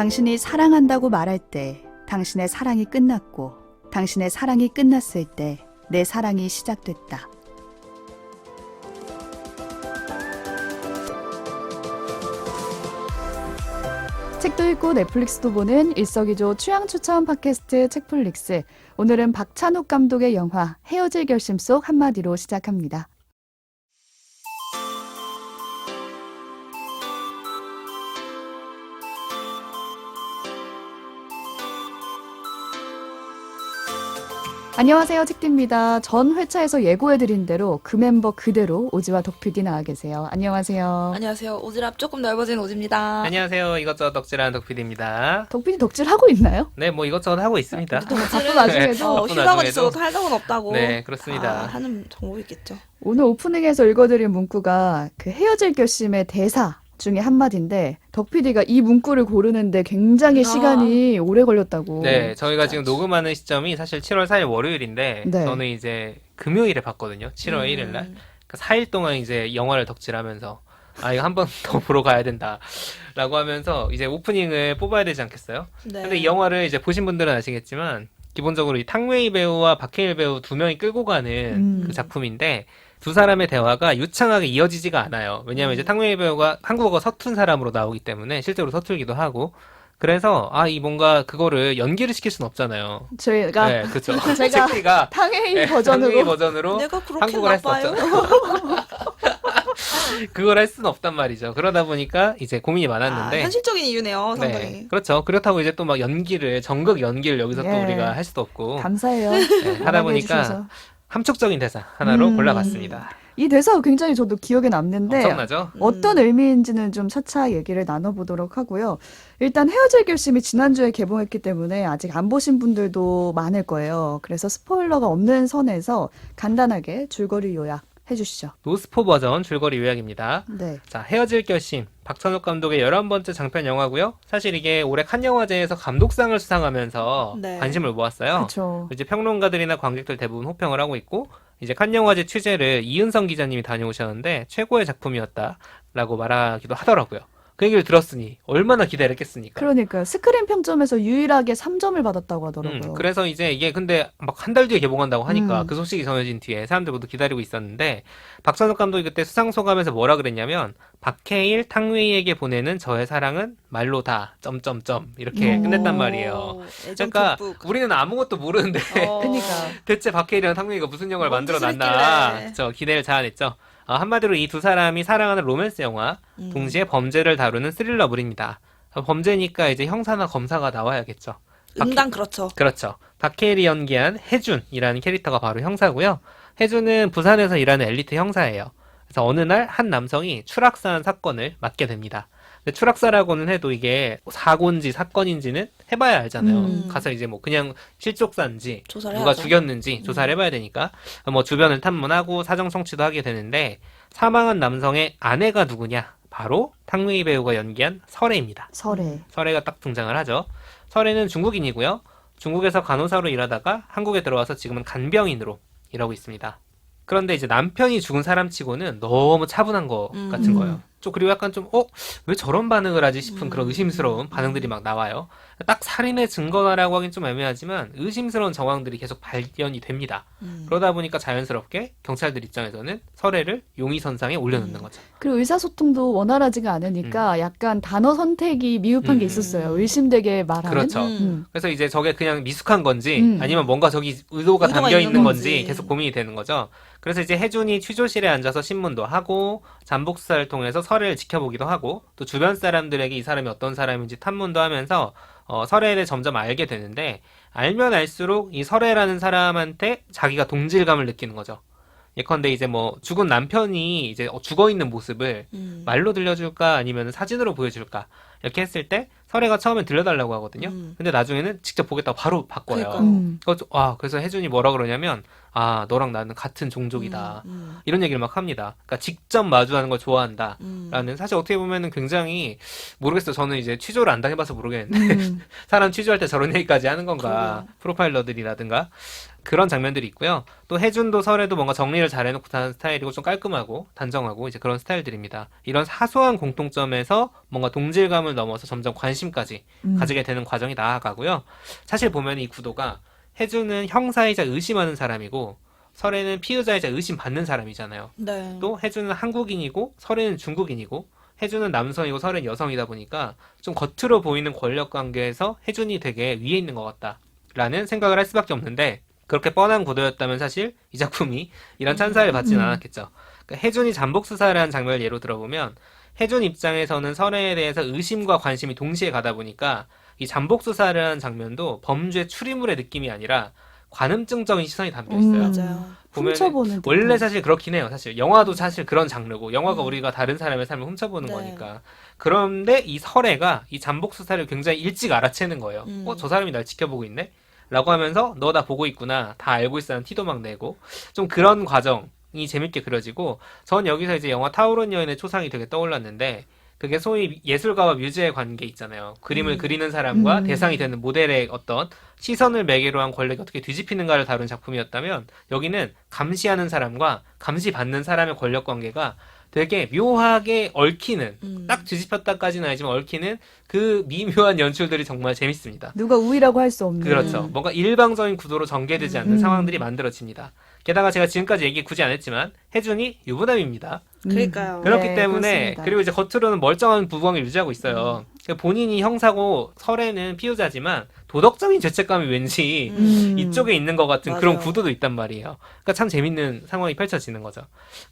당신이 사랑한다고 말할 때 당신의 사랑이 끝났고 당신의 사랑이 끝났을 때 내 사랑이 시작됐다. 책도 읽고 넷플릭스도 보는 일석이조 취향 추천 팟캐스트 책플릭스. 오늘은 박찬욱 감독의 영화 헤어질 결심 속 한마디로 시작합니다. 안녕하세요, 책디입니다. 전 회차에서 예고해드린 대로 그 멤버 그대로 오지와 덕PD 나와 계세요. 안녕하세요. 안녕하세요. 오지랖 조금 넓어진 오지입니다. 안녕하세요. 이것저것 덕질하는 덕PD입니다. 덕PD 덕질하고 있나요? 네, 뭐 이것저것 하고 있습니다. 바쁜 와중에도. 바쁜 휴가가 와중에도. 있어도 할 적은 없다고. 네, 그렇습니다. 하는 정보 있겠죠. 오늘 오프닝에서 읽어드린 문구가 그 헤어질 결심의 대사 중에 한마디인데 덕PD가 이 문구를 고르는데 굉장히 시간이 오래 걸렸다고. 네, 저희가 지금 녹음하는 시점이 사실 7월 4일 월요일인데 네. 저는 이제 금요일에 봤거든요. 7월 1일 날. 그러니까 4일 동안 이제 영화를 덕질하면서 아, 이거 한 번 더 보러 가야 된다. 라고 하면서 이제 오프닝을 뽑아야 되지 않겠어요? 네. 근데 이 영화를 이제 보신 분들은 아시겠지만 기본적으로 이 탕웨이 배우와 박해일 배우 두 명이 끌고 가는 그 작품인데 두 사람의 대화가 유창하게 이어지지가 않아요. 왜냐하면 이제 탕웨이 배우가 한국어가 서툰 사람으로 나오기 때문에 실제로 서툴기도 하고 그래서 이 뭔가 그거를 연기를 시킬 수는 없잖아요. 저희가 네, 그렇죠. 제가 책디가 탕웨이 버전으로 탕웨이 버전으로 내가 그렇게 한국어를 할 수 나빠요? 없잖아요. 그걸 할 수는 없단 말이죠. 그러다 보니까 이제 고민이 많았는데 현실적인 이유네요, 상당히. 네, 그렇죠. 그렇다고 이제 또 막 정극 연기를 여기서 또 예. 우리가 할 수도 없고 감사해요. 네, 하다 보니까 해주셔서. 함축적인 대사 하나로 골라봤습니다. 이 대사가 굉장히 저도 기억에 남는데 엄청나죠? 어떤 의미인지는 좀 차차 얘기를 나눠보도록 하고요. 일단 헤어질 결심이 지난주에 개봉했기 때문에 아직 안 보신 분들도 많을 거예요. 그래서 스포일러가 없는 선에서 간단하게 줄거리 요약 해주시죠. 노스포 버전 줄거리 요약입니다. 네. 자, 헤어질 결심. 박찬욱 감독의 11번째 장편 영화고요. 사실 이게 올해 칸 영화제에서 감독상을 수상하면서 네. 관심을 모았어요. 그렇죠. 이제 평론가들이나 관객들 대부분 호평을 하고 있고 이제 칸 영화제 취재를 이은성 기자님이 다녀오셨는데 최고의 작품이었다라고 말하기도 하더라고요. 그 얘기를 들었으니 얼마나 기대를 했겠습니까? 그러니까요. 스크린 평점에서 유일하게 3점을 받았다고 하더라고요. 그래서 이제 이게 근데 막 한 달 뒤에 개봉한다고 하니까 음. 그 소식이 전해진 뒤에 사람들 모두 기다리고 있었는데 박찬욱 감독이 그때 수상 소감에서 뭐라 그랬냐면 박해일 탕웨이에게 보내는 저의 사랑은 말로 다 점점점 이렇게 끝냈단 말이에요. 애정 그러니까 듬뿍. 우리는 아무것도 모르는데 그러니까. 대체 박해일이랑 탕웨이가 무슨 영화를 뭔 짓을 만들어놨나 했길래. 저 기대를 자아냈죠. 한마디로 이 두 사람이 사랑하는 로맨스 영화 동시에 범죄를 다루는 스릴러물입니다. 범죄니까 이제 형사나 검사가 나와야겠죠. 응당 그렇죠. 그렇죠. 박해일이 연기한 해준이라는 캐릭터가 바로 형사고요. 해준은 부산에서 일하는 엘리트 형사예요. 그래서 어느 날 한 남성이 추락사한 사건을 맡게 됩니다. 근데 추락사라고는 해도 이게 사고인지 사건인지는 해봐야 알잖아요. 가서 이제 뭐 그냥 실족사인지 조사를 누가 해야죠. 죽였는지 조사를 해봐야 되니까 뭐 주변을 탐문하고 사정 청취도 하게 되는데 사망한 남성의 아내가 누구냐? 바로 탕웨이 배우가 연기한 설애입니다. 설에. 설애가 딱 등장을 하죠. 설애는 중국인이고요. 중국에서 간호사로 일하다가 한국에 들어와서 지금은 간병인으로 일하고 있습니다. 그런데 이제 남편이 죽은 사람치고는 너무 차분한 거 같은 거예요. 그리고 약간 좀, 왜 저런 반응을 하지 싶은 그런 의심스러운 반응들이 막 나와요. 딱 살인의 증거라고 하긴 좀 애매하지만 의심스러운 정황들이 계속 발견이 됩니다. 그러다 보니까 자연스럽게 경찰들 입장에서는 설애를 용의선상에 올려놓는 거죠. 그리고 의사소통도 원활하지가 않으니까 약간 단어 선택이 미흡한 게 있었어요. 의심되게 말하는. 그렇죠. 그래서 이제 저게 그냥 미숙한 건지 아니면 뭔가 저기 의도가 의도가 담겨 있는 있는 건지 건지. 계속 고민이 되는 거죠. 그래서 이제 혜준이 취조실에 앉아서 신문도 하고 잠복수사를 통해서 설애를 지켜보기도 하고 또 주변 사람들에게 이 사람이 어떤 사람인지 탐문도 하면서 설애를 점점 알게 되는데 알면 알수록 이 설애라는 사람한테 자기가 동질감을 느끼는 거죠. 예컨대 이제 뭐 죽은 남편이 이제 죽어 있는 모습을 말로 들려줄까 아니면 사진으로 보여줄까 이렇게 했을 때 설애가 처음엔 들려달라고 하거든요. 근데 나중에는 직접 보겠다고 바로 바꿔요. 그래서 혜준이 뭐라 그러냐면 너랑 나는 같은 종족이다. 이런 얘기를 막 합니다. 그러니까 직접 마주하는 걸 좋아한다. 라는 사실 어떻게 보면은 굉장히 모르겠어요. 저는 이제 취조를 안 당해봐서 모르겠는데 사람 취조할 때 저런 얘기까지 하는 건가. 프로파일러들이라든가 그런 장면들이 있고요. 또 혜준도 설애도 뭔가 정리를 잘 해놓고 하는 스타일이고 좀 깔끔하고 단정하고 이제 그런 스타일들입니다. 이런 사소한 공통점에서 뭔가 동질감을 넘어서 점점 관심 의심까지 가지게 되는 과정이 나아가고요. 사실 보면 이 구도가 혜주는 형사이자 의심하는 사람이고 설애는 피의자이자 의심받는 사람이잖아요. 네. 또 혜주는 한국인이고 설애는 중국인이고 혜주는 남성이고 설애는 여성이다 보니까 좀 겉으로 보이는 권력 관계에서 혜준이 되게 위에 있는 것 같다라는 생각을 할 수밖에 없는데 그렇게 뻔한 구도였다면 사실 이 작품이 이런 찬사를 받지는 않았겠죠. 그러니까 혜준이 잠복 수사를 한 장면을 예로 들어보면 혜준 입장에서는 설애에 대해서 의심과 관심이 동시에 가다 보니까 이 잠복 수사를 한 장면도 범죄 추리물의 느낌이 아니라 관음증적인 시선이 담겨 있어요. 맞아요. 보면 훔쳐보는 원래 듯한. 사실 그렇긴 해요. 사실 영화도 사실 그런 장르고 영화가 우리가 다른 사람의 삶을 훔쳐보는 네. 거니까. 그런데 이 설애가 이 잠복 수사를 굉장히 일찍 알아채는 거예요. 저 사람이 날 지켜보고 있네? 라고 하면서 너 나 보고 있구나. 다 알고 있다는 티도 막 내고 좀 그런 과정이 재밌게 그려지고 전 여기서 이제 영화 타오른 여인의 초상이 되게 떠올랐는데 그게 소위 예술가와 뮤즈의 관계 있잖아요. 그림을 그리는 사람과 대상이 되는 모델의 어떤 시선을 매개로 한 권력이 어떻게 뒤집히는가를 다룬 작품이었다면 여기는 감시하는 사람과 감시받는 사람의 권력 관계가 되게 묘하게 얽히는 딱 뒤집혔다까지는 아니지만 얽히는 그 미묘한 연출들이 정말 재밌습니다. 누가 우위라고 할 수 없는. 그렇죠. 뭔가 일방적인 구도로 전개되지 않는 상황들이 만들어집니다. 게다가 제가 지금까지 얘기 굳이 안 했지만 혜준이 유부남입니다. 그러니까요. 그렇기 네, 때문에 그렇습니다. 그리고 이제 겉으로는 멀쩡한 부부관계를 유지하고 있어요. 그러니까 본인이 형사고 설애는 피의자지만 도덕적인 죄책감이 왠지 이쪽에 있는 것 같은 그런 맞아요. 구도도 있단 말이에요. 그러니까 참 재밌는 상황이 펼쳐지는 거죠.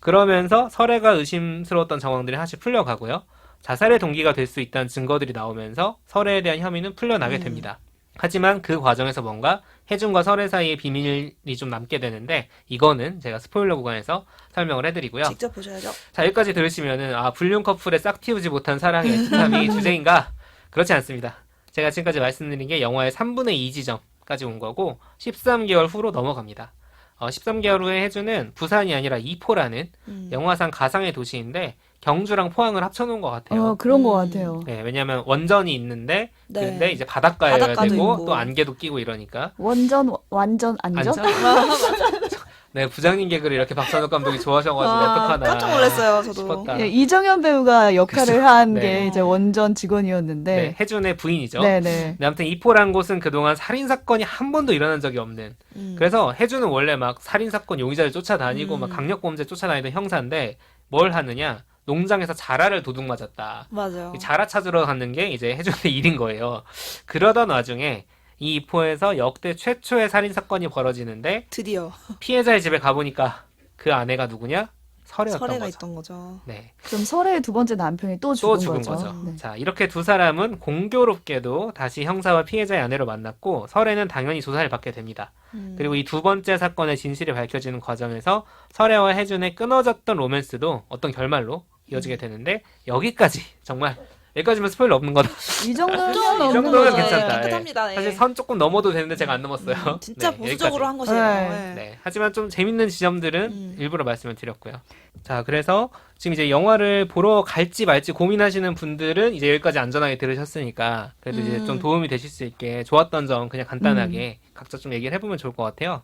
그러면서 설애가 의심스러웠던 정황들이 하나씩 풀려가고요. 자살의 동기가 될 수 있다는 증거들이 나오면서 설애에 대한 혐의는 풀려나게 됩니다. 하지만 그 과정에서 뭔가 혜준과 설애 사이에 비밀이 좀 남게 되는데 이거는 제가 스포일러 구간에서 설명을 해드리고요. 직접 보셔야죠. 자, 여기까지 들으시면은 불륜 커플의 싹 틔우지 못한 사랑의 애틋함이 주제인가? 그렇지 않습니다. 제가 지금까지 말씀드린 게 영화의 3분의 2 지점까지 온 거고 13개월 후로 넘어갑니다. 13개월 후에 혜주는 부산이 아니라 이포라는 영화상 가상의 도시인데 경주랑 포항을 합쳐놓은 것 같아요. 그런 것 같아요. 네, 왜냐하면 원전이 있는데 네. 근데 이제 바닷가여야 바닷가도 되고 있고. 또 안개도 끼고 이러니까 완전 안전? 네, 부장님 개그를 이렇게 박찬욱 감독이 좋아하셔가지고 어떡하나 깜짝 놀랐어요, 저도. 싶었다. 예, 이정현 배우가 역할을 한 게 네. 이제 원전 직원이었는데. 네, 혜준의 부인이죠. 네네. 근데 아무튼 이포란 곳은 그동안 살인사건이 한 번도 일어난 적이 없는. 그래서 혜준은 원래 막 살인사건 용의자를 쫓아다니고 막 강력범죄 쫓아다니던 형사인데 뭘 하느냐? 농장에서 자라를 도둑 맞았다. 맞아요. 이 자라 찾으러 가는 게 이제 혜준의 일인 거예요. 그러던 와중에 이 이포에서 역대 최초의 살인사건이 벌어지는데 드디어 피해자의 집에 가보니까 그 아내가 누구냐? 설애였던 설애가 거죠. 있던 거죠. 네. 그럼 설애의 두 번째 남편이 또 또 죽은 죽은 거죠. 거죠. 네. 자, 이렇게 두 사람은 공교롭게도 다시 형사와 피해자의 아내로 만났고 설애는 당연히 조사를 받게 됩니다. 그리고 이 두 번째 사건의 진실이 밝혀지는 과정에서 설애와 혜준의 끊어졌던 로맨스도 어떤 결말로 이어지게 되는데 여기까지 정말 여기까지면 스포일러 없는 거다. 이 정도면 이 없는 정도면 거죠. 괜찮다. 깨끗합니다. 예. 사실 선 조금 넘어도 되는데 제가 안 넘었어요. 진짜 네, 보수적으로 여기까지. 한 것이에요. 네. 예. 네. 하지만 좀 재밌는 지점들은 일부러 말씀을 드렸고요. 자, 그래서 지금 이제 영화를 보러 갈지 말지 고민하시는 분들은 이제 여기까지 안전하게 들으셨으니까 그래도 이제 좀 도움이 되실 수 있게 좋았던 점 그냥 간단하게 각자 좀 얘기를 해보면 좋을 것 같아요.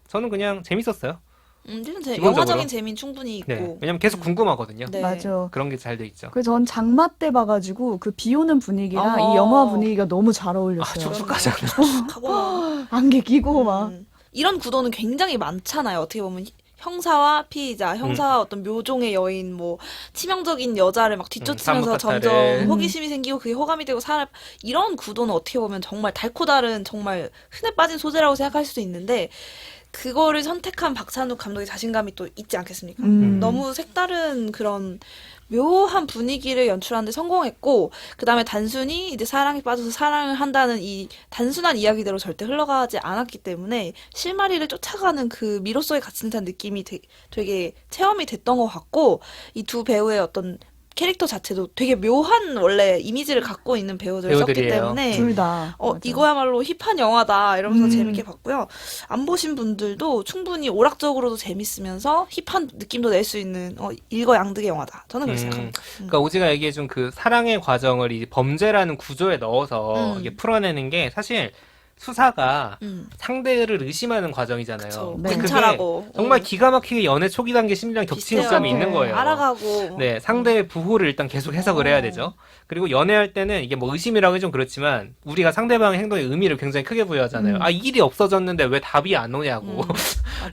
저는 그냥 재밌었어요. 이런 기본적으로. 영화적인 재미는 충분히 있고. 네. 왜냐면 계속 궁금하거든요. 네. 맞아. 그런 게 잘 돼 있죠. 그래서 전 장마 때 봐가지고 그 비 오는 분위기랑 어. 이 영화 분위기가 너무 잘 어울렸어요. 축축하지 않아. 하고 안개 끼고 막. 이런 구도는 굉장히 많잖아요. 어떻게 보면 형사와 피의자, 형사와 어떤 묘종의 여인, 뭐 치명적인 여자를 막 뒤쫓으면서 산부타타를. 점점 호기심이 생기고 그게 호감이 되고 이런 구도는 어떻게 보면 정말 달코 다른 정말 흔해 빠진 소재라고 생각할 수도 있는데 그거를 선택한 박찬욱 감독의 자신감이 또 있지 않겠습니까? 너무 색다른 그런 묘한 분위기를 연출하는데 성공했고 그다음에 단순히 이제 사랑에 빠져서 사랑을 한다는 이 단순한 이야기대로 절대 흘러가지 않았기 때문에 실마리를 쫓아가는 그 미로 속에 갇힌 듯한 느낌이 되게 체험이 됐던 것 같고 이 두 배우의 어떤 캐릭터 자체도 되게 묘한 원래 이미지를 갖고 있는 배우들을 썼기 배우들이에요. 때문에 둘 다. 이거야말로 힙한 영화다 이러면서 재밌게 봤고요. 안 보신 분들도 충분히 오락적으로도 재밌으면서 힙한 느낌도 낼 수 있는 일거양득의 영화다. 저는 그렇게 생각합니다. 그러니까 오지가 얘기해준 그 사랑의 과정을 이 범죄라는 구조에 넣어서 이게 풀어내는 게 사실 수사가 음. 상대를 의심하는 과정이잖아요. 그쵸. 네. 그게 관찰하고. 정말 기가 막히게 연애 초기 단계 심리랑 겹치는 비슷해요. 점이 있는 거예요. 알아가고. 네, 상대의 부호를 일단 계속 해석을 해야 되죠. 그리고 연애할 때는 이게 뭐 의심이라고 좀 그렇지만 우리가 상대방의 행동에 의미를 굉장히 크게 부여하잖아요. 아, 이 일이 없어졌는데 왜 답이 안 오냐고.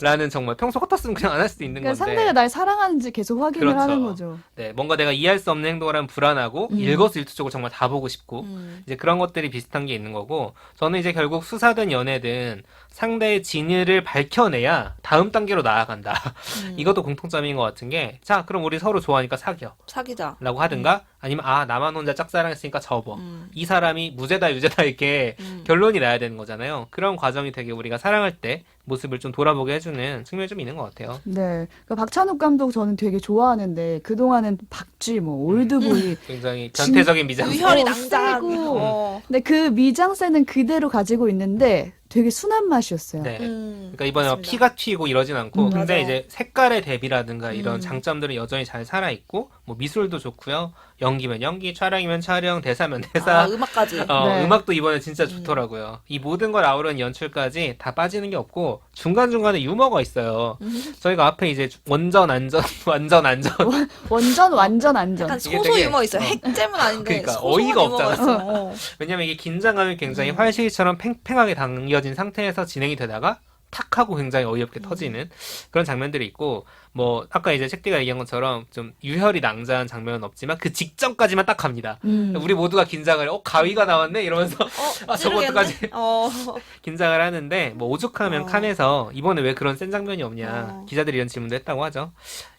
라는 정말 평소 같았으면 그냥 안 할 수도 있는 그러니까 건데. 상대가 날 사랑하는지 계속 확인을 그렇죠. 하는 거죠. 네, 뭔가 내가 이해할 수 없는 행동을 하면 불안하고 일거수일투족을 정말 다 보고 싶고 이제 그런 것들이 비슷한 게 있는 거고 저는 이제 결국 수사든 연애든 상대의 진위를 밝혀내야 다음 단계로 나아간다. 이것도 공통점인 것 같은 게 자, 그럼 우리 서로 좋아하니까 사겨. 사귀자. 라고 하든가 아니면 아 나만 혼자 짝사랑했으니까 접어 이 사람이 무죄다 유죄다 이렇게 결론이 나야 되는 거잖아요. 그런 과정이 되게 우리가 사랑할 때 모습을 좀 돌아보게 해주는 측면이 좀 있는 것 같아요. 네. 그 박찬욱 감독 저는 되게 좋아하는데 그동안은 박쥐, 뭐 올드보이 굉장히 변태적인 미장. 유혈이 어, 낭장. 세고. 어. 근데 그 미장센은 그대로 가지고 있는데 되게 순한 맛이었어요. 네. 그러니까 이번에 막 맞습니다. 피가 튀고 이러진 않고 근데 맞아. 이제 색깔의 대비라든가 이런 장점들은 여전히 잘 살아있고 뭐 미술도 좋고요. 연기면 연기, 촬영이면 촬영, 대사면 대사. 아, 음악까지. 네. 음악도 이번에 진짜 좋더라고요. 이 모든 걸 아우르는 연출까지 다 빠지는 게 없고 중간중간에 유머가 있어요. 저희가 앞에 이제 완전 안전, 완전 안전. 완전 완전 안전. 약간 이게 소소 되게- 유머 있어요. 핵잼은 아닌데 그러니까 소소한 어이가 유머가 없잖아. 있어요. 어. 왜냐면 이게 긴장감이 굉장히 활시위처럼 팽팽하게 당겨진 상태에서 진행이 되다가 탁 하고 굉장히 어이없게 터지는 그런 장면들이 있고 뭐 아까 이제 책디가 얘기한 것처럼 좀 유혈이 낭자한 장면은 없지만 그 직전까지만 딱 갑니다. 우리 모두가 긴장을 해. 가위가 나왔네 이러면서 아, 저거 어떡하지? 찌르겠네? 어. 긴장을 하는데 뭐 오죽하면 어. 칸에서 이번에 왜 그런 센 장면이 없냐 어. 기자들이 이런 질문도 했다고 하죠.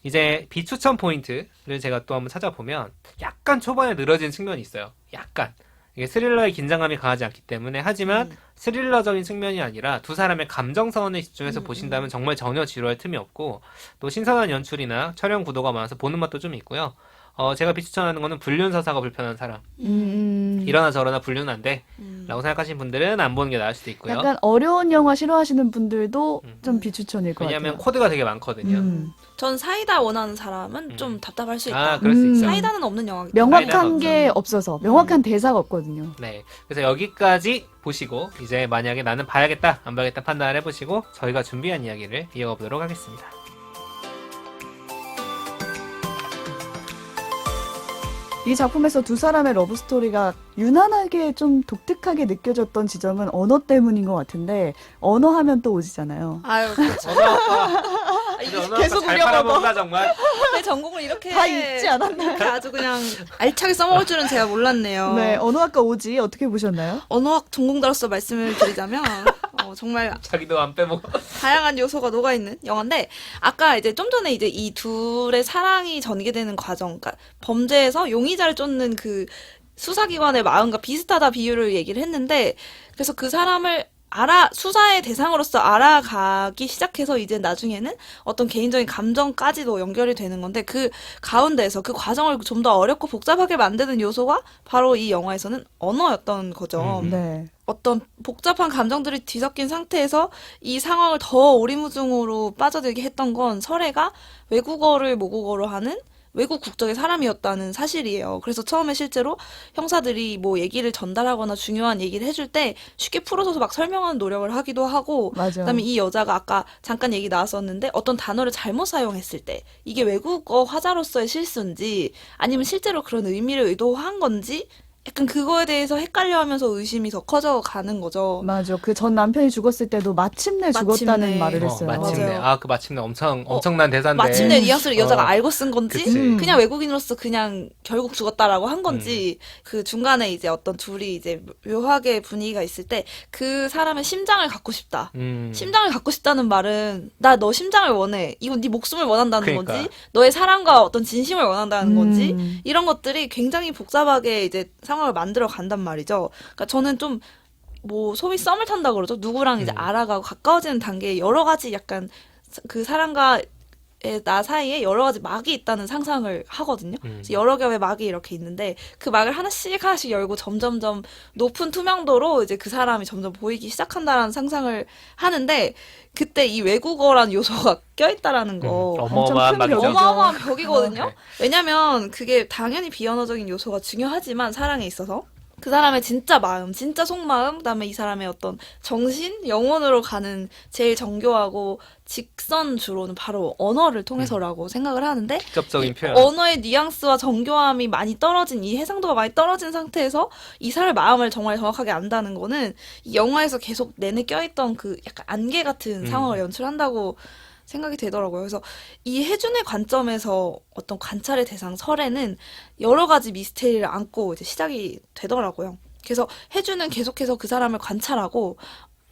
이제 비추천 포인트를 제가 또 한번 찾아보면 약간 초반에 늘어진 측면이 있어요. 약간 이게 스릴러의 긴장감이 강하지 않기 때문에 하지만 스릴러적인 측면이 아니라 두 사람의 감정선에 집중해서 보신다면 정말 전혀 지루할 틈이 없고 또 신선한 연출이나 촬영 구도가 많아서 보는 맛도 좀 있고요. 제가 비추천하는 거는 불륜서사가 불편한 사람. 이러나 저러나 불륜은 안 돼. 라고 생각하시는 분들은 안 보는 게 나을 수도 있고요. 약간 어려운 영화 싫어하시는 분들도 좀 비추천일 것 왜냐하면 같아요. 코드가 되게 많거든요. 전 사이다 원하는 사람은 좀 답답할 수 아, 있다. 그럴 수 있죠. 사이다는 없는 영화기 때문에. 사이다가 명확한 게 없어서 명확한 대사가 없거든요. 네. 그래서 여기까지 보시고 이제 만약에 나는 봐야겠다, 안 봐야겠다 판단을 해보시고 저희가 준비한 이야기를 이어가 보도록 하겠습니다. 이 작품에서 두 사람의 러브 스토리가 유난하게 좀 독특하게 느껴졌던 지점은 언어 때문인 것 같은데 언어 하면 또 오지잖아요. 아유, 그렇죠. 언어학과, 근데 언어학과 계속 잘 우려먹어. 팔아먹는다 정말. 내 전공을 이렇게 다 잊지 않았나요? 이렇게 아주 그냥 알차게 써먹을 줄은 제가 몰랐네요. 네, 언어학과 오지 어떻게 보셨나요? 언어학 전공자로서 말씀을 드리자면 정말 자기도 안 빼먹어. 다양한 요소가 녹아있는 영화인데 아까 이제 좀 전에 이제 이 둘의 사랑이 전개되는 과정, 그러니까 범죄에서 용의자를 쫓는 그 수사기관의 마음과 비슷하다 비유를 얘기를 했는데 그래서 그 사람을 수사의 대상으로서 알아가기 시작해서 이제 나중에는 어떤 개인적인 감정까지도 연결이 되는 건데 그 가운데에서 그 과정을 좀 더 어렵고 복잡하게 만드는 요소가 바로 이 영화에서는 언어였던 거죠. 네. 어떤 복잡한 감정들이 뒤섞인 상태에서 이 상황을 더 오리무중으로 빠져들게 했던 건 설애가 외국어를 모국어로 하는 외국 국적의 사람이었다는 사실이에요. 그래서 처음에 실제로 형사들이 뭐 얘기를 전달하거나 중요한 얘기를 해줄 때 쉽게 풀어서 막 설명하는 노력을 하기도 하고 맞아. 그다음에 이 여자가 아까 잠깐 얘기 나왔었는데 어떤 단어를 잘못 사용했을 때 이게 외국어 화자로서의 실수인지 아니면 실제로 그런 의미를 의도한 건지 약간 그거에 대해서 헷갈려하면서 의심이 더 커져가는 거죠. 맞아. 그 전 남편이 죽었을 때도 마침내 죽었다는 마침내. 말을 했어요. 마침내. 맞아요. 아, 그 마침내 엄청난 대사인데. 마침내 뉘앙스를 여자가 어. 알고 쓴 건지 그치. 그냥 외국인으로서 그냥 결국 죽었다라고 한 건지 그 중간에 이제 어떤 둘이 이제 묘하게 분위기가 있을 때 그 사람의 심장을 갖고 싶다. 심장을 갖고 싶다는 말은 나 너 심장을 원해. 이건 네 목숨을 원한다는 그러니까. 건지 너의 사랑과 어떤 진심을 원한다는 건지 음. 이런 것들이 굉장히 복잡하게 이제 상황을 만들어 간단 말이죠. 그러니까 저는 좀 뭐 소위 썸을 탄다 그러죠. 누구랑 이제 알아가고 가까워지는 단계에 여러 가지 약간 그 사람과 나 사이에 여러 가지 막이 있다는 상상을 하거든요. 그래서 여러 개의 막이 이렇게 있는데 그 막을 하나씩 열고 점점점 높은 투명도로 이제 그 사람이 점점 보이기 시작한다라는 상상을 하는데 그때 이 외국어라는 요소가 껴있다라는 거 어마어마한 큰 막이죠. 벽이죠. 어마어마한 벽이거든요. 네. 왜냐면 그게 당연히 비언어적인 요소가 중요하지만 사랑에 있어서 그 사람의 진짜 마음, 진짜 속마음, 그다음에 이 사람의 어떤 정신, 영혼으로 가는 제일 정교하고 직선주로는 바로 언어를 통해서라고 생각을 하는데 직접적인 이 표현. 언어의 뉘앙스와 정교함이 많이 떨어진 이 해상도가 많이 떨어진 상태에서 이 사람의 마음을 정말 정확하게 안다는 거는 이 영화에서 계속 내내 껴있던 그 약간 안개 같은 상황을 연출한다고 생각이 되더라고요. 그래서 이 해준의 관점에서 어떤 관찰의 대상 설에는 여러 가지 미스테리를 안고 이제 시작이 되더라고요. 그래서 해준은 계속해서 그 사람을 관찰하고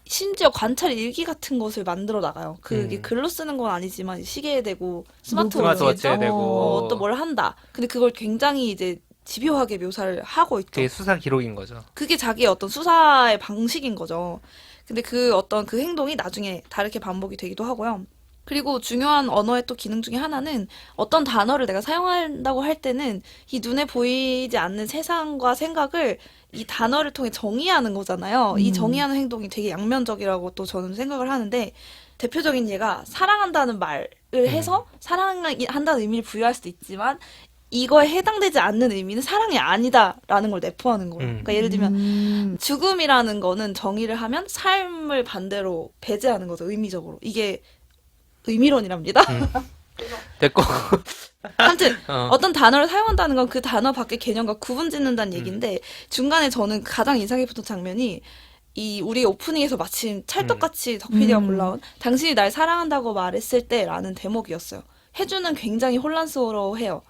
심지어 관찰 일기 같은 것을 만들어 나가요. 그게 글로 쓰는 건 아니지만 시계에 대고 스마트워치에 스마트워치에 대고. 또 뭘 한다. 근데 그걸 굉장히 이제 집요하게 묘사를 하고 있죠. 그게 수사 기록인 거죠. 그게 자기의 어떤 수사의 방식인 거죠. 근데 그 어떤 그 행동이 나중에 다르게 반복이 되기도 하고요. 그리고 중요한 언어의 또 기능 중에 하나는 어떤 단어를 내가 사용한다고 할 때는 이 눈에 보이지 않는 세상과 생각을 이 단어를 통해 정의하는 거잖아요. 이 정의하는 행동이 되게 양면적이라고 또 저는 생각을 하는데 대표적인 예가 사랑한다는 말을 해서 사랑한다는 의미를 부여할 수도 있지만 이거에 해당되지 않는 의미는 사랑이 아니다라는 걸 내포하는 거예요. 그러니까 예를 들면 죽음이라는 거는 정의를 하면 삶을 반대로 배제하는 거죠. 의미적으로. 이게 의미론이랍니다. 됐고. 아무튼 어. 어떤 단어를 사용한다는 건 그 단어 밖의 개념과 구분 짓는다는 얘기인데 중간에 저는 가장 인상 깊었던 장면이 이 우리 오프닝에서 마침 찰떡같이 덕PD가 골라온 당신이 날 사랑한다고 말했을 때라는 대목이었어요. 혜주는 굉장히 혼란스러워해요.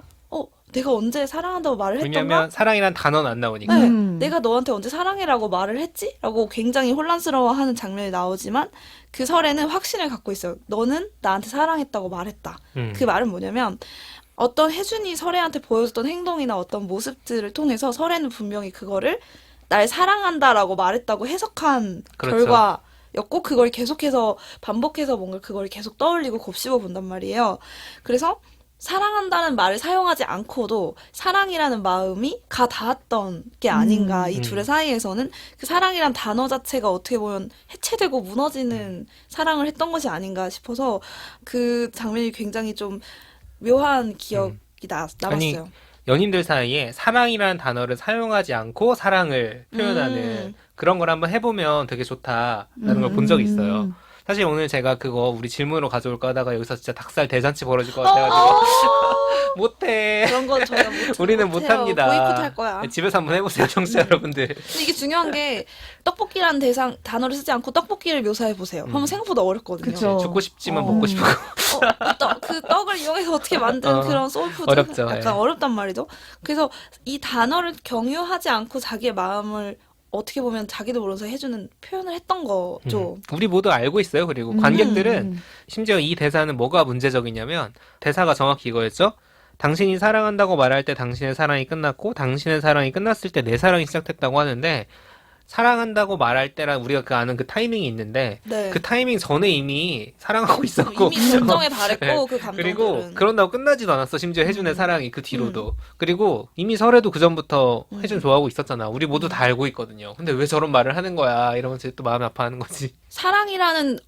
내가 언제 사랑한다고 말을 했던가? 왜냐면 사랑이란 단어는 안 나오니까. 네, 내가 너한테 언제 사랑해라고 말을 했지? 라고 굉장히 혼란스러워하는 장면이 나오지만 그 설에는 확신을 갖고 있어요. 너는 나한테 사랑했다고 말했다. 그 말은 뭐냐면 어떤 혜준이 설애한테 보여줬던 행동이나 어떤 모습들을 통해서 설애는 분명히 그거를 날 사랑한다라고 말했다고 해석한 그렇죠. 결과였고 그걸 계속해서 반복해서 뭔가 그걸 계속 떠올리고 곱씹어 본단 말이에요. 그래서 사랑한다는 말을 사용하지 않고도 사랑이라는 마음이 가 닿았던 게 아닌가. 이 둘의 사이에서는 그 사랑이란 단어 자체가 어떻게 보면 해체되고 무너지는 사랑을 했던 것이 아닌가 싶어서 그 장면이 굉장히 좀 묘한 기억이 남았어요. 연인들 사이에 사랑이라는 단어를 사용하지 않고 사랑을 표현하는 그런 걸 한번 해보면 되게 좋다라는 걸 본 적이 있어요. 사실 오늘 제가 그거 우리 질문으로 가져올까 하다가 여기서 진짜 닭살 대잔치 벌어질 것 같아가지고 못해. 그런 건 저희가 우리는 못합니다. 네, 보이콧 할 거야. 집에서 한번 해보세요, 청취자 여러분들. 근데 이게 중요한 게 떡볶이라는 단어를 쓰지 않고 떡볶이를 묘사해 보세요. 그러면 생각보다 어렵거든요. 그쵸. 죽고 싶지만 먹고 싶고. 그 떡을 이용해서 어떻게 만든 그런 소울푸드 어렵죠, 약간 예. 어렵단 말이죠. 그래서 이 단어를 경유하지 않고 자기의 마음을 어떻게 보면 자기도 모르면서 해주는 표현을 했던 거죠. 우리 모두 알고 있어요. 그리고 관객들은 심지어 이 대사는 뭐가 문제적이냐면 대사가 정확히 이거였죠. 당신이 사랑한다고 말할 때 당신의 사랑이 끝났고 당신의 사랑이 끝났을 때 내 사랑이 시작됐다고 하는데 사랑한다고 말할 때랑 우리가 그 아는 그 타이밍이 있는데 네. 그 타이밍 전에 이미 사랑하고 있었고 이미 감정에 달했고 네. 그 감정들은 그리고 그런다고 끝나지도 않았어. 심지어 혜준의 사랑이 그 뒤로도. 그리고 이미 설에도 그 전부터 혜준 좋아하고 있었잖아. 우리 모두 다 알고 있거든요. 근데 왜 저런 말을 하는 거야? 이러면서 또 마음이 아파하는 거지. 사랑이라는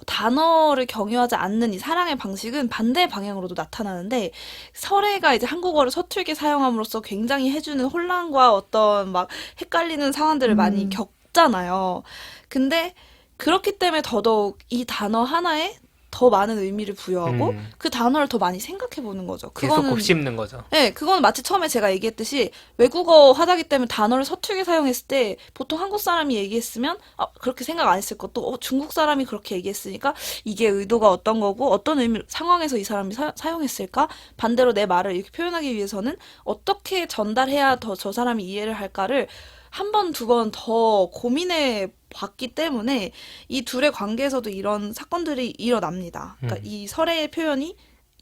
단어를 경유하지 않는 이 사랑의 방식은 반대 방향으로도 나타나는데 설애가 이제 한국어를 서툴게 사용함으로써 굉장히 해주는 혼란과 어떤 막 헷갈리는 상황들을 많이 겪잖아요. 근데 그렇기 때문에 더더욱 이 단어 하나에 더 많은 의미를 부여하고 그 단어를 더 많이 생각해 보는 거죠. 계속 곱씹는 거죠. 네, 그건 마치 처음에 제가 얘기했듯이 외국어 하다기 때문에 단어를 서툴게 사용했을 때 보통 한국 사람이 얘기했으면 그렇게 생각 안 했을 것도 중국 사람이 그렇게 얘기했으니까 이게 의도가 어떤 거고 어떤 의미 상황에서 이 사람이 사용했을까? 반대로 내 말을 이렇게 표현하기 위해서는 어떻게 전달해야 더 저 사람이 이해를 할까를 한 번, 두 번 더 고민해 봤기 때문에 이 둘의 관계에서도 이런 사건들이 일어납니다. 그러니까 이 설애의 표현이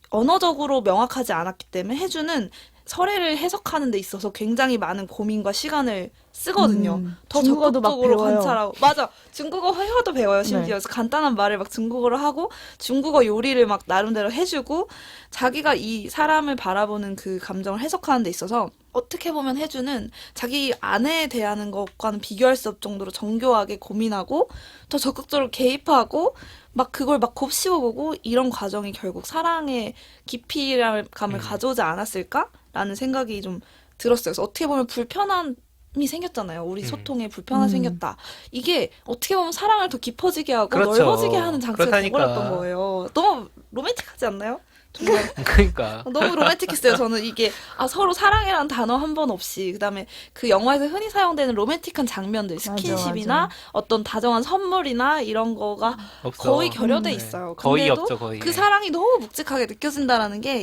언어적으로 명확하지 않았기 때문에 해주는 설애를 해석하는 데 있어서 굉장히 많은 고민과 시간을 쓰거든요. 더 중국어도 막 적극적으로 배워요. 관찰하고. 맞아. 중국어 회화도 배워요, 심지어. 네. 그래서 간단한 말을 막 중국어로 하고 중국어 요리를 막 나름대로 해주고 자기가 이 사람을 바라보는 그 감정을 해석하는 데 있어서 어떻게 보면 해주는 자기 아내에 대하는 것과는 비교할 수 없을 정도로 정교하게 고민하고 더 적극적으로 개입하고 막 그걸 막 곱씹어보고 이런 과정이 결국 사랑의 깊이감을 가져오지 않았을까라는 생각이 좀 들었어요. 그래서 어떻게 보면 불편한 생겼잖아요. 우리 소통에 불편함이 음. 생겼다. 이게 어떻게 보면 사랑을 더 깊어지게 하고 그렇죠. 넓어지게 하는 장치가 그렇다니까. 돼버렸던 거예요. 너무 로맨틱하지 않나요? 정말 그러니까. 너무 로맨틱했어요. 저는 이게 서로 사랑이라는 단어 한 번 없이 그다음에 그 영화에서 흔히 사용되는 로맨틱한 장면들, 맞아, 스킨십이나 맞아. 어떤 다정한 선물이나 이런 거가 없어. 거의 결여돼 네. 있어요. 거의 근데도 없죠, 거의. 그 사랑이 너무 묵직하게 느껴진다라는 게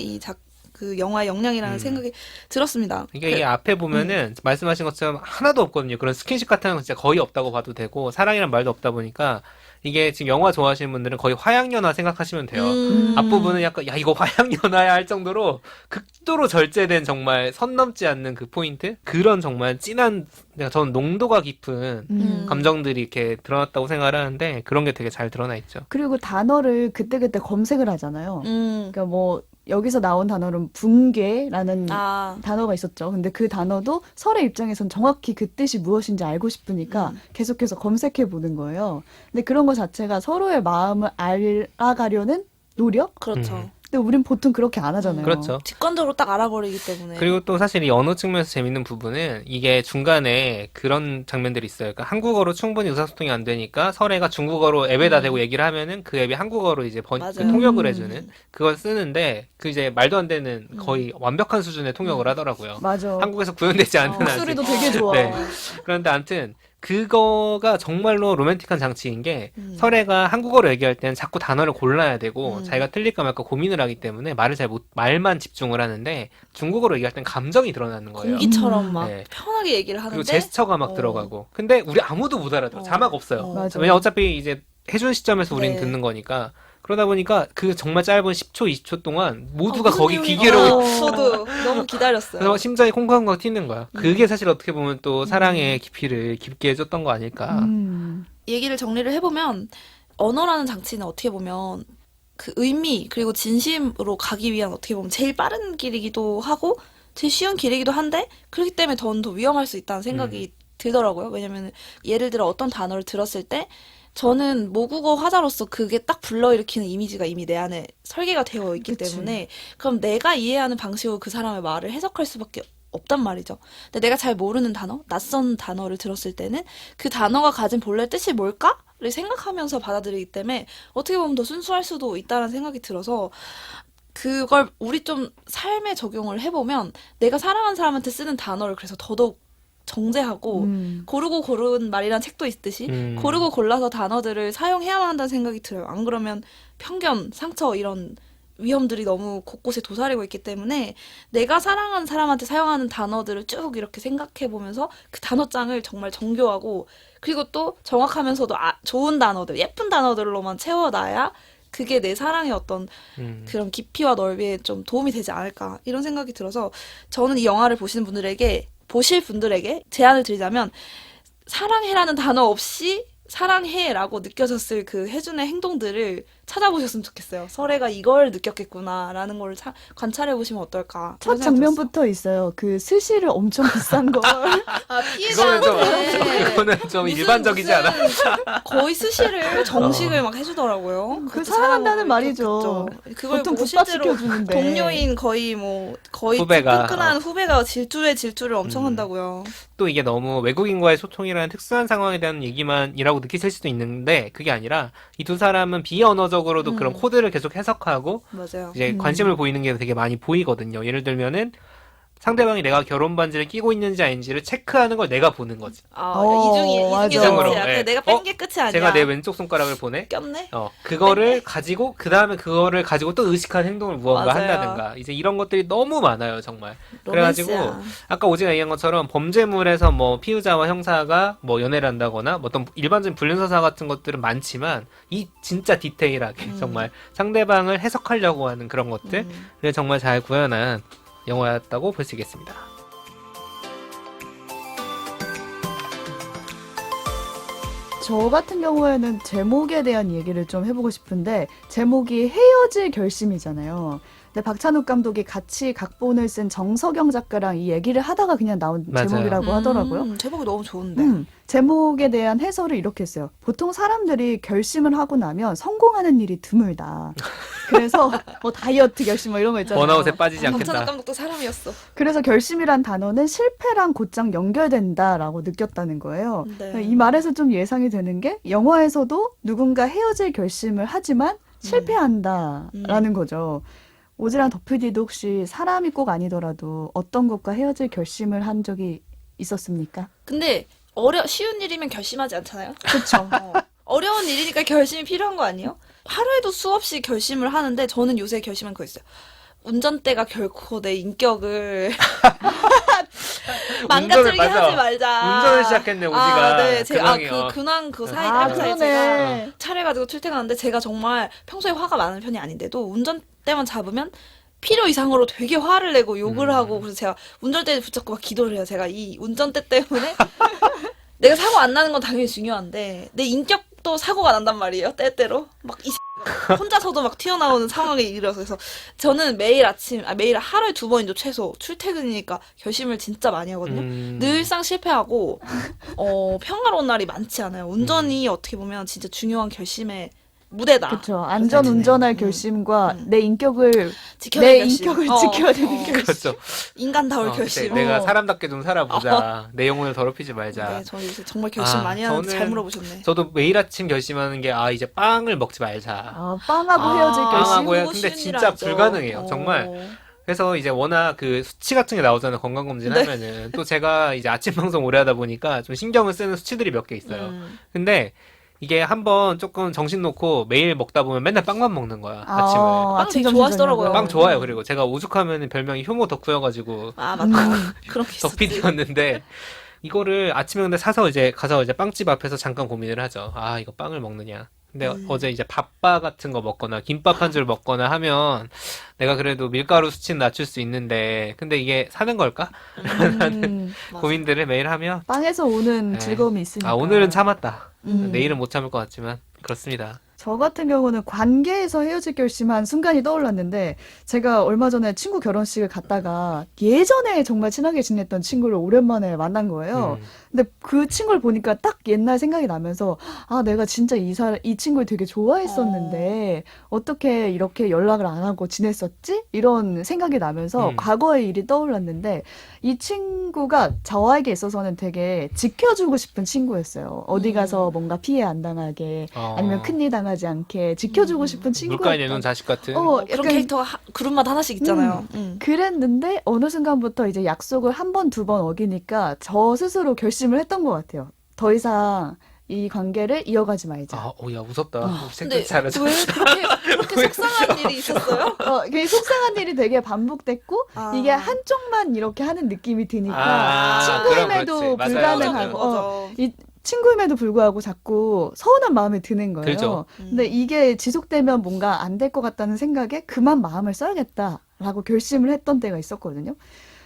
그 영화의 역량이라는 생각이 들었습니다. 이게 앞에 보면은 말씀하신 것처럼 하나도 없거든요. 그런 스킨십 같은 건 진짜 거의 없다고 봐도 되고 사랑이란 말도 없다 보니까 이게 지금 영화 좋아하시는 분들은 거의 화양연화 생각하시면 돼요. 앞부분은 약간 야 이거 화양연화야 할 정도로 극도로 절제된 정말 선 넘지 않는 그 포인트? 그런 정말 진한 저는 농도가 깊은 감정들이 이렇게 드러났다고 생각을 하는데 그런 게 되게 잘 드러나 있죠. 그리고 단어를 그때그때 검색을 하잖아요. 음. 그러니까 뭐 여기서 나온 단어는 붕괴라는 아. 단어가 있었죠. 근데 그 단어도 설의 입장에선 정확히 그 뜻이 무엇인지 알고 싶으니까 계속해서 검색해 보는 거예요. 근데 그런 거 자체가 서로의 마음을 알아가려는 노력? 그렇죠. 근데 우린 보통 그렇게 안 하잖아요. 그렇죠. 직관적으로 딱 알아버리기 때문에. 그리고 또 사실 이 언어 측면에서 재밌는 부분은 이게 중간에 그런 장면들이 있어요. 그러니까 한국어로 충분히 의사소통이 안 되니까 설애가 중국어로 앱에다 대고 얘기를 하면은 그 앱이 한국어로 이제 맞아요. 통역을 해주는 그걸 쓰는데 그 이제 말도 안 되는 거의 완벽한 수준의 통역을 하더라고요. 맞아. 한국에서 구현되지 않는 한이. 목소리도 되게 좋아. 네. 그런데 아무튼 그거가 정말로 로맨틱한 장치인 게 설애가 한국어로 얘기할 때는 자꾸 단어를 골라야 되고 자기가 틀릴까 말까 고민을 하기 때문에 말만 집중을 하는데 중국어로 얘기할 때는 감정이 드러나는 거예요. 공기처럼 막 네. 편하게 얘기를 하는데 그리고 제스처가 막 들어가고. 근데 우리 아무도 못 알아들어. 자막 없어요. 맞아. 왜냐 어차피 이제 해준 시점에서 우리는 네. 듣는 거니까. 그러다 보니까 그 정말 짧은 10초, 20초 동안 모두가 무슨 거기 내용인가? 귀기로 저도 너무 기다렸어요. 그래서 심장이 콩콩콩 튀는 거야. 그게 사실 어떻게 보면 또 사랑의 깊이를 깊게 해줬던 거 아닐까. 얘기를 정리를 해보면 언어라는 장치는 어떻게 보면 그 의미 그리고 진심으로 가기 위한 어떻게 보면 제일 빠른 길이기도 하고 제일 쉬운 길이기도 한데 그렇기 때문에 더 위험할 수 있다는 생각이 들더라고요. 왜냐면 예를 들어 어떤 단어를 들었을 때 저는 모국어 화자로서 그게 딱 불러일으키는 이미지가 이미 내 안에 설계가 되어 있기 그치. 때문에 그럼 내가 이해하는 방식으로 그 사람의 말을 해석할 수밖에 없단 말이죠. 근데 내가 잘 모르는 단어, 낯선 단어를 들었을 때는 그 단어가 가진 본래 뜻이 뭘까를 생각하면서 받아들이기 때문에 어떻게 보면 더 순수할 수도 있다는 생각이 들어서 그걸 우리 좀 삶에 적용을 해보면 내가 사랑하는 사람한테 쓰는 단어를 그래서 더더욱 정제하고 고르고 고른 말이란 책도 있듯이 고르고 골라서 단어들을 사용해야만 한다는 생각이 들어요. 안 그러면 편견, 상처 이런 위험들이 너무 곳곳에 도사리고 있기 때문에 내가 사랑하는 사람한테 사용하는 단어들을 쭉 이렇게 생각해 보면서 그 단어장을 정말 정교하고 그리고 또 정확하면서도 좋은 단어들, 예쁜 단어들로만 채워놔야 그게 내 사랑의 어떤 그런 깊이와 넓이에 좀 도움이 되지 않을까 이런 생각이 들어서 저는 이 영화를 보실 분들에게 제안을 드리자면 사랑해라는 단어 없이 사랑해라고 느껴졌을 그 혜준의 행동들을 찾아보셨으면 좋겠어요. 설애가 이걸 느꼈겠구나라는 걸 관찰해 보시면 어떨까. 첫 장면부터 있어요. 그 스시를 엄청 비싼 걸. 그거는 좀 일반적이지 않아? 거의 스시를 정식을 막 해주더라고요. 그 그것도 사랑한다는 사랑으로 말이죠. 느꼈죠. 그걸 보통 보고 국밥 실제로 시켜주는데. 동료인 거의 후배가. 끈끈한 후배가 질투를 엄청 한다고요. 또 이게 너무 외국인과의 소통이라는 특수한 상황에 대한 얘기만이라고 느끼실 수도 있는데 그게 아니라 이 두 사람은 비언어적으로도 그런 코드를 계속 해석하고 맞아요. 이제 관심을 보이는 게 되게 많이 보이거든요. 예를 들면은 상대방이 내가 결혼 반지를 끼고 있는지 아닌지를 체크하는 걸 내가 보는 거지. 맞아. 이중으로. 네. 내가 뺀 게 끝이 아니야. 제가 내 왼쪽 손가락을 보내. 꼈네. 그거를 가지고 그 다음에 그거를 가지고 또 의식한 행동을 무언가 맞아요. 한다든가 이제 이런 것들이 너무 많아요 정말. 그래가지고 로맨스야. 아까 오지가 얘기한 것처럼 범죄물에서 뭐 피의자와 형사가 뭐 연애를 한다거나 뭐 어떤 일반적인 불륜서사 같은 것들은 많지만 이 진짜 디테일하게 정말 상대방을 해석하려고 하는 그런 것들을 정말 잘 구현한 영화였다고 볼 수 있겠습니다. 저 같은 경우에는 제목에 대한 얘기를 좀 해보고 싶은데 제목이 헤어질 결심이잖아요. 근데 박찬욱 감독이 같이 각본을 쓴 정석영 작가랑 이 얘기를 하다가 그냥 나온 맞아요. 제목이라고 하더라고요. 제목이 너무 좋은데. 제목에 대한 해설을 이렇게 했어요. 보통 사람들이 결심을 하고 나면 성공하는 일이 드물다. 그래서 뭐 다이어트 결심 뭐 이런 거 있잖아요. 번아웃에 빠지지 박찬욱 않겠다. 감독도 사람이었어. 그래서 결심이란 단어는 실패랑 곧장 연결된다라고 느꼈다는 거예요. 네. 이 말에서 좀 예상이 되는 게 영화에서도 누군가 헤어질 결심을 하지만 실패한다라는 거죠. 오지랑 더피디도 혹시 사람이 꼭 아니더라도 어떤 것과 헤어질 결심을 한 적이 있었습니까? 근데 쉬운 일이면 결심하지 않잖아요. 그렇죠. 어려운 일이니까 결심이 필요한 거 아니에요? 하루에도 수없이 결심을 하는데 저는 요새 결심한 거 있어요. 운전대가 결코 내 인격을 망가뜨리게 맞아. 하지 말자. 운전을 시작했네, 오지가. 네, 근황이요. 근황 그 사이 아, 사이에 제가 그러네. 차를 가지고 출퇴근하는데 제가 정말 평소에 화가 많은 편이 아닌데도 운전대만 잡으면 필요 이상으로 되게 화를 내고 욕을 하고 그래서 제가 운전대를 붙잡고 막 기도를 해요. 제가 이 운전대 때문에 내가 사고 안 나는 건 당연히 중요한데 내 인격도 사고가 난단 말이에요. 때때로 막 이 혼자서도 막 튀어나오는 상황에 이르러서 그래서 저는 매일 하루에 2번이죠 최소 출퇴근이니까 결심을 진짜 많이 하거든요. 늘상 실패하고 평화로운 날이 많지 않아요. 운전이 어떻게 보면 진짜 중요한 결심의 무대다. 그렇죠. 안전 운전할 결심과 내 인격을 지켜야 내 될 결심. 인격을 지켜야 되는 결심. 그렇죠. 인간다울 그때 결심. 내가 사람답게 좀 살아보자. 내 영혼을 더럽히지 말자. 네, 저 요새 정말 결심 아, 많이 하는데 저는- 잘 물어보셨네. 저도 매일 아침 결심하는 게 이제 빵을 먹지 말자. 빵하고 헤어질 결심. 빵하고 그거 근데 쉬운 일 진짜 아니죠. 불가능해요. 정말. 그래서 이제 워낙 그 수치 같은 게 나오잖아요. 건강검진 네. 하면은. 또 제가 이제 아침 방송 오래 하다 보니까 좀 신경을 쓰는 수치들이 몇 개 있어요. 근데 이게 한번 조금 정신 놓고 매일 먹다 보면 맨날 빵만 먹는 거야. 아침을. 빵 되게 좋아하시더라고요. 빵 좋아요. 그리고 제가 오죽하면 별명이 효모 덕후여가지고 맞다. 그런 게 있었지. 덕PD였는데 이거를 아침에 근데 사서 이제 가서 이제 빵집 앞에서 잠깐 고민을 하죠. 이거 빵을 먹느냐. 근데 어제 이제 밥바 같은 거 먹거나 김밥 한 줄 먹거나 하면 내가 그래도 밀가루 수치는 낮출 수 있는데 근데 이게 사는 걸까? 라는 고민들을 매일 하면 빵에서 오는 네. 즐거움이 있으니까. 오늘은 참았다. 내일은 못 참을 것 같지만 그렇습니다. 저 같은 경우는 관계에서 헤어질 결심한 순간이 떠올랐는데 제가 얼마 전에 친구 결혼식을 갔다가 예전에 정말 친하게 지냈던 친구를 오랜만에 만난 거예요. 근데 그 친구를 보니까 딱 옛날 생각이 나면서 내가 진짜 이 친구를 되게 좋아했었는데 어떻게 이렇게 연락을 안 하고 지냈었지? 이런 생각이 나면서 과거의 일이 떠올랐는데 이 친구가 저에게 있어서는 되게 지켜주고 싶은 친구였어요. 어디 가서 뭔가 피해 안 당하게 아니면 큰일 당하지 않게 지켜주고 싶은 친구였던. 물가에 내놓은 자식 같은. 그런 약간 캐릭터가 그룹마다 하나씩 있잖아요. 그랬는데 어느 순간부터 이제 약속을 한 번, 2번 어기니까 저 스스로 결심을 했던 것 같아요. 더 이상 이 관계를 이어가지 말자. 야 무섭다. 근데 생각 잘하자. 왜 그렇게 속상한 일이 있었어요? 그 속상한 일이 되게 반복됐고 이게 한쪽만 이렇게 하는 느낌이 드니까 친구임에도 그럼 그렇지. 불가능하고 맞아. 이 친구임에도 불구하고 자꾸 서운한 마음이 드는 거예요. 들죠. 근데 이게 지속되면 뭔가 안 될 것 같다는 생각에 그만 마음을 써야겠다라고 결심을 했던 때가 있었거든요.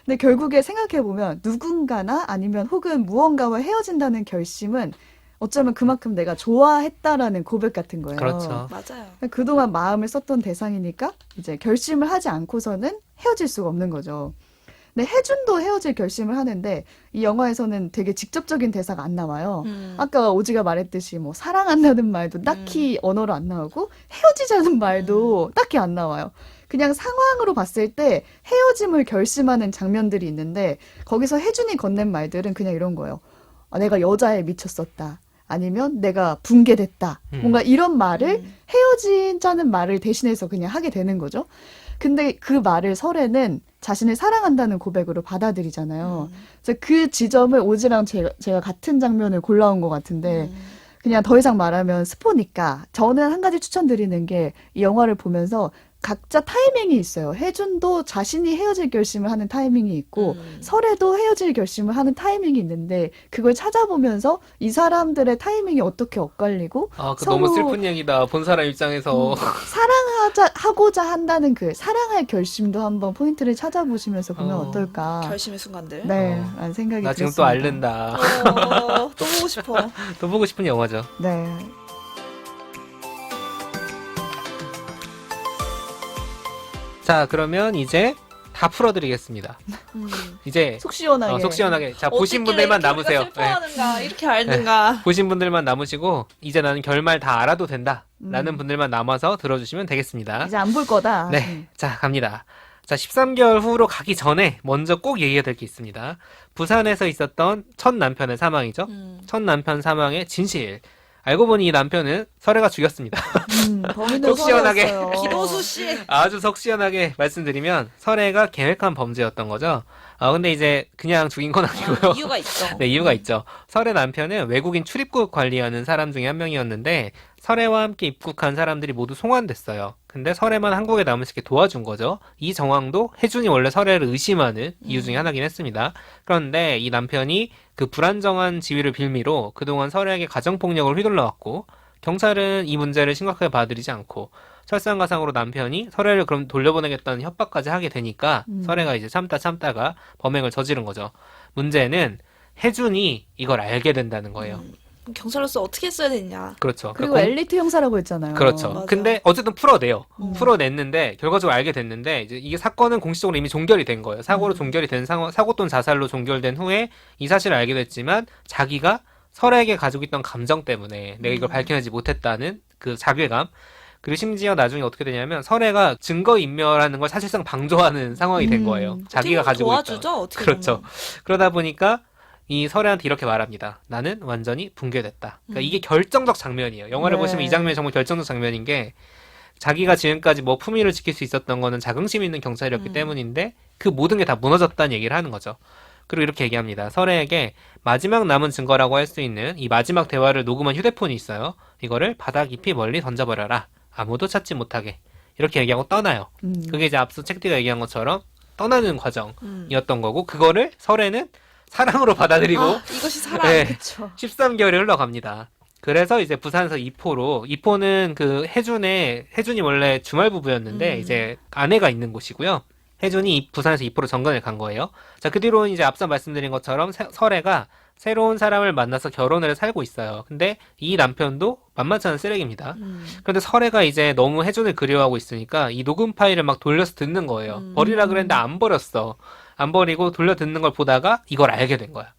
근데 결국에 생각해보면 누군가나 아니면 혹은 무언가와 헤어진다는 결심은 어쩌면 그만큼 내가 좋아했다라는 고백 같은 거예요. 그렇죠. 맞아요. 그동안 마음을 썼던 대상이니까 이제 결심을 하지 않고서는 헤어질 수가 없는 거죠. 근데 혜준도 헤어질 결심을 하는데 이 영화에서는 되게 직접적인 대사가 안 나와요. 아까 오지가 말했듯이 뭐 사랑한다는 말도 딱히 언어로 안 나오고 헤어지자는 말도 딱히 안 나와요. 그냥 상황으로 봤을 때 헤어짐을 결심하는 장면들이 있는데 거기서 혜준이 건넨 말들은 그냥 이런 거예요. 내가 여자에 미쳤었다. 아니면 내가 붕괴됐다. 뭔가 이런 말을 헤어지자는 말을 대신해서 그냥 하게 되는 거죠. 근데 그 말을 설에는 자신을 사랑한다는 고백으로 받아들이잖아요. 그래서 그 지점을 오지랑 제가 같은 장면을 골라온 것 같은데 그냥 더 이상 말하면 스포니까 저는 한 가지 추천드리는 게 이 영화를 보면서 각자 타이밍이 있어요. 혜준도 자신이 헤어질 결심을 하는 타이밍이 있고 설에도 헤어질 결심을 하는 타이밍이 있는데 그걸 찾아보면서 이 사람들의 타이밍이 어떻게 엇갈리고 너무 슬픈 얘기다. 본 사람 입장에서. 하고자 한다는 그 사랑할 결심도 한번 포인트를 찾아보시면서 보면 어떨까. 결심의 순간들. 네, 라는 생각이 나 지금 들었습니다. 또 앓는다. 또 보고 싶어. 또 보고 싶은 영화죠. 네. 자, 그러면 이제 다 풀어드리겠습니다. 이제 속 시원하게. 속 시원하게. 자, 보신 어떻게 분들만 이렇게 남으세요. 우리가 슬퍼하는가 이렇게 알든가. 보신 분들만 남으시고 이제 나는 결말 다 알아도 된다 라는 음. 분들만 남아서 들어주시면 되겠습니다. 이제 안 볼 거다. 네, 자 갑니다. 자, 13개월 후로 가기 전에 먼저 꼭 얘기해야 될 게 있습니다. 부산에서 있었던 첫 남편의 사망이죠. 첫 남편 사망의 진실. 알고 보니 이 남편은 설애가 죽였습니다. 범인도 속 시원하게. 서로였어요. 기도수 씨. 아주 속 시원하게 말씀드리면 설애가 계획한 범죄였던 거죠. 근데 이제 그냥 죽인 건 아니고요. 이유가 있죠. 네, 이유가 있죠. 설의 남편은 외국인 출입국 관리하는 사람 중에 한 명이었는데 설애와 함께 입국한 사람들이 모두 송환됐어요. 근데 설애만 한국에 남을 수 있게 도와준 거죠. 이 정황도 혜준이 원래 설애를 의심하는 이유 중에 하나긴 했습니다. 그런데 이 남편이 그 불안정한 지위를 빌미로 그동안 설애에게 가정폭력을 휘둘러왔고 경찰은 이 문제를 심각하게 받아들이지 않고 설상가상으로 남편이 설애를 그럼 돌려보내겠다는 협박까지 하게 되니까 설애가 이제 참다가 범행을 저지른 거죠. 문제는 혜준이 이걸 알게 된다는 거예요. 경찰로서 어떻게 했어야 됐냐. 그렇죠. 그리고 그러니까 엘리트 형사라고 했잖아요. 그렇죠. 맞아. 근데 어쨌든 풀어내요. 풀어냈는데 결과적으로 알게 됐는데 이제 이게 사건은 공식적으로 이미 종결이 된 거예요. 사고로 종결이 된 사고 또는 자살로 종결된 후에 이 사실을 알게 됐지만 자기가 설애에게 가지고 있던 감정 때문에 내가 이걸 밝혀내지 못했다는 그 자괴감. 그리고 심지어 나중에 어떻게 되냐면 설애가 증거인멸하는 걸 사실상 방조하는 상황이 된 거예요. 자기가 가지고 있다. 도와주죠. 어떻게 그렇죠. 보면. 그러다 보니까 이 설애한테 이렇게 말합니다. 나는 완전히 붕괴됐다. 그러니까 이게 결정적 장면이에요. 영화를 네. 보시면 이 장면이 정말 결정적 장면인 게 자기가 지금까지 뭐 품위를 지킬 수 있었던 거는 자긍심 있는 경찰이었기 때문인데 그 모든 게 다 무너졌다는 얘기를 하는 거죠. 그리고 이렇게 얘기합니다. 설애에게 마지막 남은 증거라고 할 수 있는 이 마지막 대화를 녹음한 휴대폰이 있어요. 이거를 바다 깊이 멀리 던져버려라. 아무도 찾지 못하게. 이렇게 얘기하고 떠나요. 그게 이제 앞서 책디가 얘기한 것처럼 떠나는 과정이었던 거고 그거를 설애는 사랑으로 받아들이고 이것이 사랑. 네, 그렇죠. 13개월이 흘러갑니다. 그래서 이제 부산에서 이포는 그 혜준이 원래 주말 부부였는데 이제 아내가 있는 곳이고요. 혜준이 부산에서 이포로 정근을 간 거예요. 자, 그 뒤로는 이제 앞서 말씀드린 것처럼 설애가 새로운 사람을 만나서 결혼을 살고 있어요. 근데 이 남편도 만만치 않은 쓰레기입니다. 그런데 설애가 이제 너무 혜준을 그리워하고 있으니까 이 녹음 파일을 막 돌려서 듣는 거예요. 버리라 그랬는데 안 버렸어. 안 버리고 돌려 듣는 걸 보다가 이걸 알게 된 거야.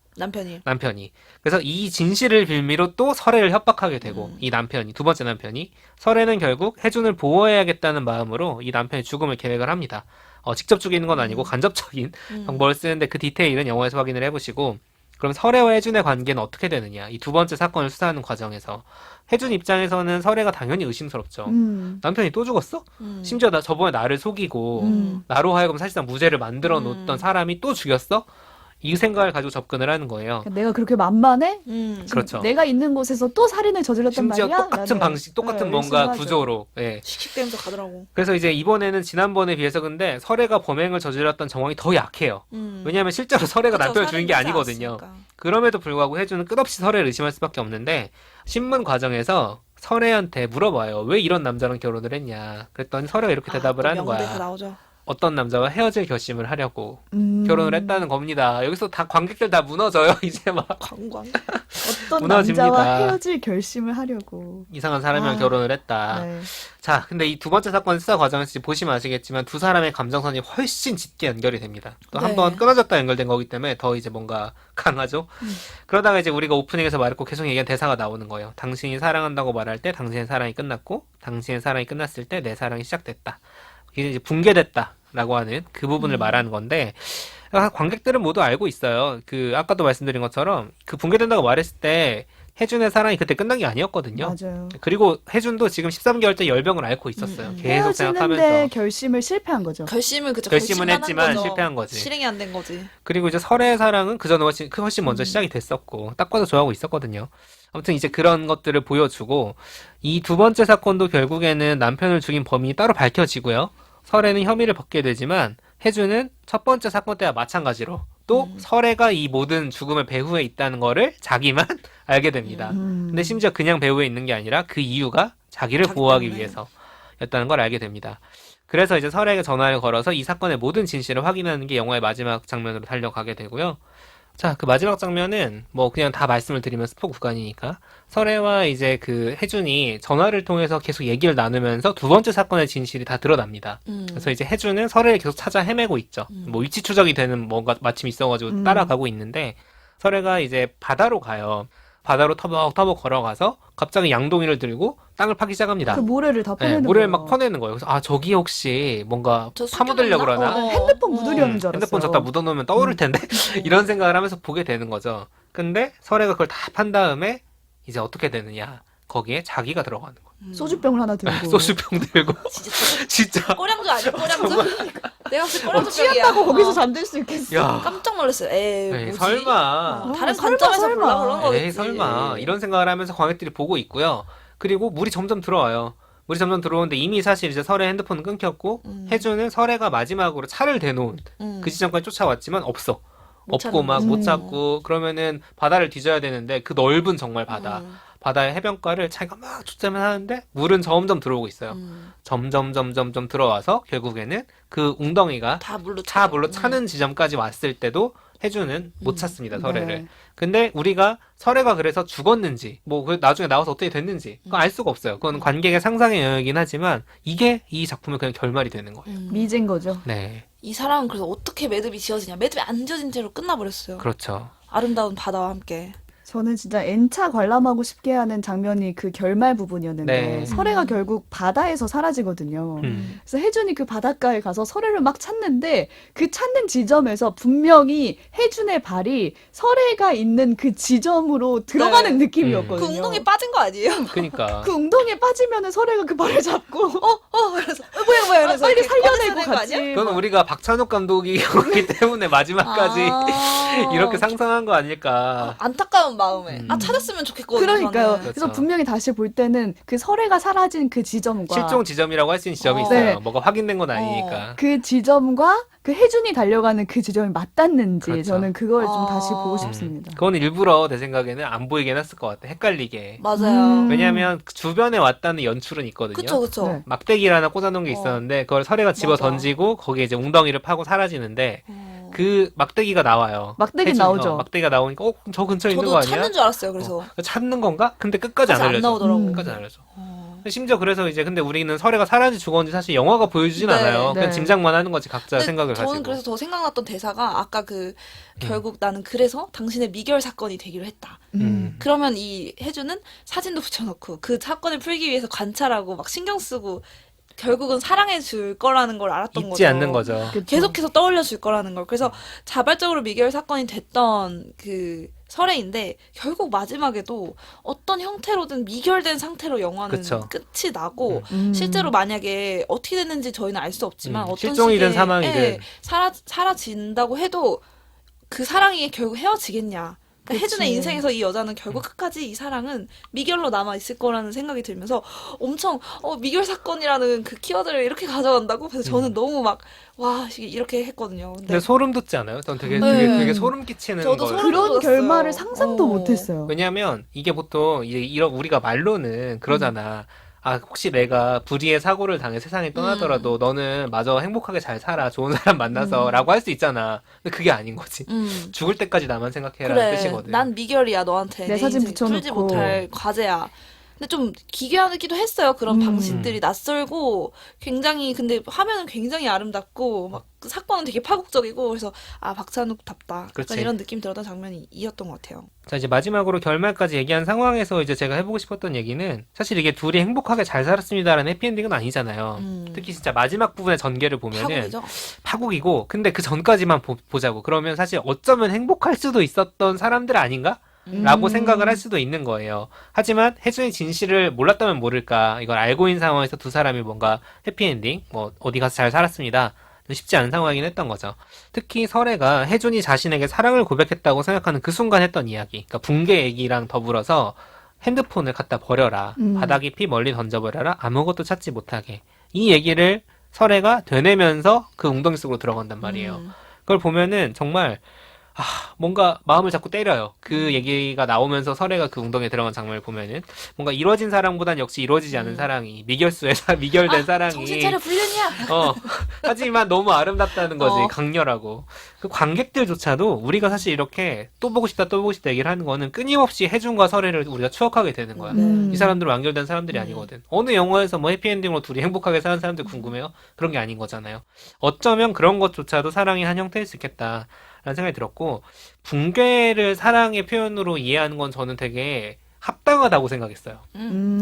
남편이. 그래서 이 진실을 빌미로 또 설애를 협박하게 되고 이 남편이 두 번째 남편이 설애는 결국 혜준을 보호해야겠다는 마음으로 이 남편의 죽음을 계획을 합니다. 직접 죽이는 건 아니고 간접적인 방법을 쓰는데 그 디테일은 영화에서 확인을 해보시고 그럼 설애와 혜준의 관계는 어떻게 되느냐 이 두 번째 사건을 수사하는 과정에서 혜준 입장에서는 설애가 당연히 의심스럽죠. 남편이 또 죽었어? 심지어 저번에 나를 속이고 나로 하여금 사실상 무죄를 만들어 놓던 사람이 또 죽였어? 이 생각을 가지고 접근을 하는 거예요. 그러니까 내가 그렇게 만만해? 그렇죠. 내가 있는 곳에서 또 살인을 저질렀단 심지어 말이야? 똑같은 방식, 똑같은 네, 뭔가 의심하죠. 구조로. 예. 씩씩대면서 가더라고. 그래서 이제 이번에는 지난번에 비해서 근데 설애가 범행을 저질렀던 정황이 더 약해요. 왜냐하면 실제로 설애가 남편을 죽인 게 아니거든요. 그럼에도 불구하고 혜준은 끝없이 설애를 의심할 수밖에 없는데 신문 과정에서 설애한테 물어봐요. 왜 이런 남자랑 결혼을 했냐. 그랬더니 설애가 이렇게 대답을 하는 명대사 거야. 나오죠. 어떤 남자와 헤어질 결심을 하려고 결혼을 했다는 겁니다. 여기서 다 관객들 다 무너져요. 이제 막 관광. 어떤 무너집니다. 남자와 헤어질 결심을 하려고. 이상한 사람이랑 결혼을 했다. 네. 자, 근데 이 두 번째 사건 수사 과정에서 보시면 아시겠지만 두 사람의 감정선이 훨씬 짙게 연결이 됩니다. 또 한 번 끊어졌다 연결된 거기 때문에 더 이제 뭔가 강하죠. 그러다가 이제 우리가 오프닝에서 말했고 계속 얘기한 대사가 나오는 거예요. 당신이 사랑한다고 말할 때 당신의 사랑이 끝났고 당신의 사랑이 끝났을 때 내 사랑이 시작됐다. 이게 이제 붕괴됐다라고 하는 그 부분을 말하는 건데 관객들은 모두 알고 있어요. 그 아까도 말씀드린 것처럼 그 붕괴된다고 말했을 때 혜준의 사랑이 그때 끝난 게 아니었거든요. 맞아요. 그리고 혜준도 지금 13개월째 열병을 앓고 있었어요. 계속 헤어지는데 생각하면서. 결심을 실패한 거죠. 결심은 결심은 했지만 실패한 거지. 실행이 안 된 거지. 그리고 이제 설의 사랑은 그 전에 훨씬 먼저 시작이 됐었고 딱 봐도 좋아하고 있었거든요. 아무튼 이제 그런 것들을 보여주고 이 두 번째 사건도 결국에는 남편을 죽인 범인이 따로 밝혀지고요. 설애는 혐의를 벗게 되지만 혜준은 첫 번째 사건 때와 마찬가지로 또 설애가 이 모든 죽음의 배후에 있다는 거를 자기만 알게 됩니다. 근데 심지어 그냥 배후에 있는 게 아니라 그 이유가 자기를 보호하기 위해서였다는 걸 알게 됩니다. 그래서 이제 설애에게 전화를 걸어서 이 사건의 모든 진실을 확인하는 게 영화의 마지막 장면으로 달려가게 되고요. 자, 그 마지막 장면은 뭐 그냥 다 말씀을 드리면 스포 구간이니까 설애와 이제 그 혜준이 전화를 통해서 계속 얘기를 나누면서 두 번째 사건의 진실이 다 드러납니다. 그래서 이제 혜준은 설애를 계속 찾아 헤매고 있죠. 뭐 위치 추적이 되는 뭔가 마침 있어가지고 따라가고 있는데 설애가 이제 바다로 가요. 바다로 터벅터벅 걸어가서 갑자기 양동이를 들고 땅을 파기 시작합니다. 그 모래를 다 네, 퍼내는 모래를 거예요. 막 퍼내는 거예요. 그래서 아 저기 혹시 뭔가 저 파묻으려고 숨겨놨나? 그러나? 핸드폰 묻으려는 줄 알았어요. 핸드폰 저기다 묻어놓으면 떠오를 텐데 이런 생각을 하면서 보게 되는 거죠. 근데 설애가 그걸 다 판 다음에 이제 어떻게 되느냐? 거기에 자기가 들어가는 거예요. 소주병을 하나 들고. 소주병 들고 진짜 꼬량주 아니야? 꼬량주? 내가 혹시 꼬량주 취한다고 거기서 잠들 수 있겠어. 야 깜짝 놀랐어요. 에이, 에이, 뭐지? 설마 다른 설마, 관점에서 설마. 보려고 그런 거겠지. 에이 설마 이런 생각을 하면서 광역들이 보고 있고요. 그리고 물이 점점 들어와요. 물이 점점 들어오는데 이미 사실 이제 설애 핸드폰은 끊겼고 혜주는 설애가 마지막으로 차를 대놓은 그 지점까지 쫓아왔지만 없어. 못 없고 막 찾는 못 거지. 찾고 그러면은 바다를 뒤져야 되는데 그 넓은 정말 바다 바다의 해변가를 자기가 막 쫓자면 하는데 물은 점점 들어오고 있어요. 점점 들어와서 결국에는 그 웅덩이가 다 물로 차 물로 차는 지점까지 왔을 때도 혜주는 못 찾습니다 설애를. 네. 근데 우리가 설애가 그래서 죽었는지 뭐 그 나중에 나와서 어떻게 됐는지 그건 알 수가 없어요. 그건 관객의 상상의 영역이긴 하지만 이게 이 작품의 그냥 결말이 되는 거예요. 미제인 거죠. 네, 이 사람은 그래서 어떻게 매듭이 지어지냐? 매듭이 안 지어진 채로 끝나버렸어요. 그렇죠. 아름다운 바다와 함께. 저는 진짜 N차 관람하고 싶게 하는 장면이 그 결말 부분이었는데 네. 설애가 결국 바다에서 사라지거든요. 그래서 혜준이 그 바닷가에 가서 설애를 막 찾는데 그 찾는 지점에서 분명히 혜준의 발이 설애가 있는 그 지점으로 들어가는 네. 느낌이었거든요. 그 웅덩이에 빠진 거 아니에요? 그러니까 그 웅덩이에 빠지면은 설애가 그 발을 잡고 그래서 뭐야 이러면서 빨리 이렇게 살려내고 꺼내서 거 같이 아니야? 그건 우리가 박찬욱 감독이 그렇기 때문에 마지막까지 아. 이렇게 상상한 거 아닐까. 안타까운 마음에 찾았으면 좋겠거든요. 그러니까요. 저는. 그래서 그렇죠. 분명히 다시 볼 때는 그 설애가 사라진 그 지점과 실종 지점이라고 할 수 있는 지점이 어. 있어요. 네. 뭐가 확인된 건 아니니까. 그 지점과 그 혜준이 달려가는 그 지점이 맞닿는지 그렇죠. 저는 그걸 좀 아. 다시 보고 싶습니다. 그건 일부러 내 생각에는 안 보이게 해놨을 것 같아. 헷갈리게. 맞아요. 왜냐하면 그 주변에 왔다는 연출은 있거든요. 그쵸. 네. 막대기를 하나 꽂아놓은 게 있었는데 그걸 설애가 집어 맞아. 던지고 거기에 이제 웅덩이를 파고 사라지는데 그 막대기가 나와요. 막대기 혜준이, 나오죠. 막대기가 나오니까 저 근처에 있는 거 저도 아니야? 찾는 줄 알았어요. 그래서 찾는 건가? 근데 끝까지 안 사실 안 알려줘. 나오더라고. 끝까지 안 알려줘. 심지어 그래서 이제 근데 우리는 설애가 살았는지 죽었는지 사실 영화가 보여주진 네. 않아요. 그냥 네. 짐작만 하는 거지 각자 근데 생각을 저는 가지고. 그래서 더 생각났던 대사가 아까 그 결국 나는 그래서 당신의 미결 사건이 되기로 했다. 그러면 이 혜주는 사진도 붙여놓고 그 사건을 풀기 위해서 관찰하고 막 신경 쓰고 결국은 사랑해 줄 거라는 걸 알았던 잊지 거죠. 않는 거죠. 그쵸. 계속해서 떠올려 줄 거라는 걸. 그래서 자발적으로 미결 사건이 됐던 그 설애인데 결국 마지막에도 어떤 형태로든 미결된 상태로 영화는 그쵸. 끝이 나고 음. 실제로 만약에 어떻게 됐는지 저희는 알 수 없지만 어떤 실종이든 식의, 사망이든. 예, 사라진다고 해도 그 사랑이 결국 헤어지겠냐. 그러니까 그치. 혜준의 인생에서 이 여자는 결국 끝까지 이 사랑은 미결로 남아 있을 거라는 생각이 들면서 엄청 미결 사건이라는 그 키워드를 이렇게 가져간다고 그래서 저는 너무 막 와 이렇게 했거든요. 근데 소름 돋지 않아요? 전 되게 네. 되게 소름 끼치는 저도 걸. 소름 그런 돋았어요. 결말을 상상도 어. 못했어요. 왜냐면 이게 보통 이제 이런 우리가 말로는 그러잖아. 아 혹시 내가 불의의 사고를 당해 세상에 떠나더라도 너는 마저 행복하게 잘 살아 좋은 사람 만나서라고 할 수 있잖아. 근데 그게 아닌 거지. 죽을 때까지 나만 생각해라는 그래, 뜻이거든. 난 미결이야 너한테 내 내 사진 인생 풀지 붙여놓고. 못할 과제야. 근데 좀 기괴하기도 했어요. 그런 음. 방식들이 낯설고 굉장히 근데 화면은 굉장히 아름답고 막 그 사건은 되게 파국적이고 그래서 아 박찬욱답다. 그렇지. 약간 이런 느낌 들었던 장면이 이었던 것 같아요. 자 이제 마지막으로 결말까지 얘기한 상황에서 이제 제가 해보고 싶었던 얘기는 사실 이게 둘이 행복하게 잘 살았습니다라는 해피엔딩은 아니잖아요. 특히 진짜 마지막 부분의 전개를 보면은 파국이죠. 파국이고 근데 그 전까지만 보자고 그러면 사실 어쩌면 행복할 수도 있었던 사람들 아닌가? 라고 생각을 할 수도 있는 거예요. 하지만 혜준이 진실을 몰랐다면 모를까 이걸 알고 있는 상황에서 두 사람이 뭔가 해피엔딩 뭐 어디 가서 잘 살았습니다. 쉽지 않은 상황이긴 했던 거죠. 특히 설애가 혜준이 자신에게 사랑을 고백했다고 생각하는 그 순간 했던 이야기 그러니까 붕괴 얘기랑 더불어서 핸드폰을 갖다 버려라. 바다 깊이 멀리 던져버려라. 아무것도 찾지 못하게. 이 얘기를 설애가 되뇌면서 그 웅덩이 속으로 들어간단 말이에요. 그걸 보면은 정말 뭔가 마음을 자꾸 때려요. 그 얘기가 나오면서 설애가 그 웅덩이에 들어간 장면을 보면은 뭔가 이루어진 사랑보단 역시 이루어지지 않은 사랑이 미결된 사랑이 정신 차려 불륜이야. 하지만 너무 아름답다는 거지. 어. 강렬하고. 그 관객들조차도 우리가 사실 이렇게 또 보고 싶다 얘기를 하는 거는 끊임없이 해준과 설애를 우리가 추억하게 되는 거야. 음. 이 사람들은 완결된 사람들이 아니거든. 어느 영화에서 뭐 해피엔딩으로 둘이 행복하게 사는 사람들 궁금해요? 그런 게 아닌 거잖아요. 어쩌면 그런 것조차도 사랑의 한 형태일 수 있겠다라는 생각이 들었고, 붕괴를 사랑의 표현으로 이해하는 건 저는 되게 합당하다고 생각했어요.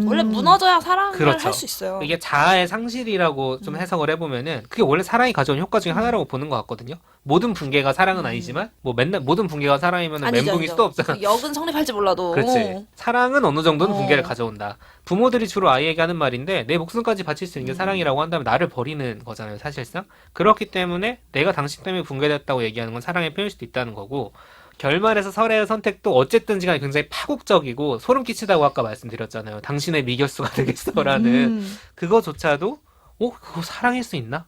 원래 무너져야 사랑을 그렇죠. 할 수 있어요. 이게 자아의 상실이라고 좀 해석을 해보면은 그게 원래 사랑이 가져온 효과 중에 하나라고 보는 것 같거든요. 모든 붕괴가 사랑은 아니지만 뭐 맨날 모든 붕괴가 사랑이면 아니죠, 멘붕일 아니죠. 수도 없잖아. 그 역은 성립할지 몰라도. 그렇지. 사랑은 어느 정도는 어. 붕괴를 가져온다. 부모들이 주로 아이에게 하는 말인데 내 목숨까지 바칠 수 있는 게 사랑이라고 한다면 나를 버리는 거잖아요, 사실상. 그렇기 때문에 내가 당신 때문에 붕괴됐다고 얘기하는 건 사랑의 표현일 수도 있다는 거고, 결말에서 설애의 선택도 어쨌든 간에 굉장히 파국적이고 소름 끼치다고 아까 말씀드렸잖아요. 당신의 미결수가 되겠어라는 그거조차도 그거 사랑일 수 있나?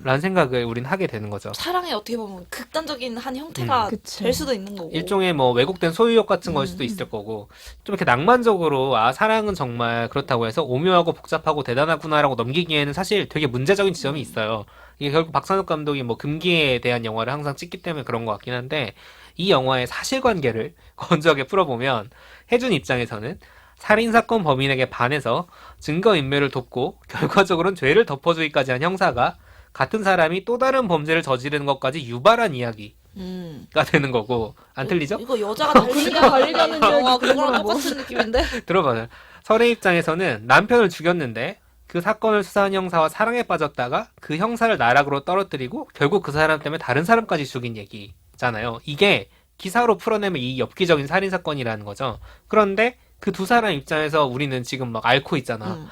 라는 생각을 우린 하게 되는 거죠. 사랑이 어떻게 보면 극단적인 한 형태가 그치. 될 수도 있는 거고. 일종의 뭐 왜곡된 소유욕 같은 걸 수도 있을 거고, 좀 이렇게 낭만적으로 사랑은 정말 그렇다고 해서 오묘하고 복잡하고 대단하구나라고 넘기기에는 사실 되게 문제적인 지점이 있어요. 이게 결국 박찬욱 감독이 뭐 금기에 대한 영화를 항상 찍기 때문에 그런 것 같긴 한데, 이 영화의 사실관계를 건조하게 풀어보면 혜준 입장에서는 살인사건 범인에게 반해서 증거인멸을 돕고 결과적으로는 죄를 덮어주기까지 한 형사가 같은 사람이 또 다른 범죄를 저지르는 것까지 유발한 이야기가 되는 거고, 안 틀리죠? 이거 여자가 달리가는 영화 그거랑 똑같은 느낌인데. 들어봐요. 설의 입장에서는 남편을 죽였는데 그 사건을 수사한 형사와 사랑에 빠졌다가 그 형사를 나락으로 떨어뜨리고 결국 그 사람 때문에 다른 사람까지 죽인 얘기잖아요. 이게 기사로 풀어내면 이 엽기적인 살인사건이라는 거죠. 그런데 그 두 사람 입장에서 우리는 지금 막 앓고 있잖아.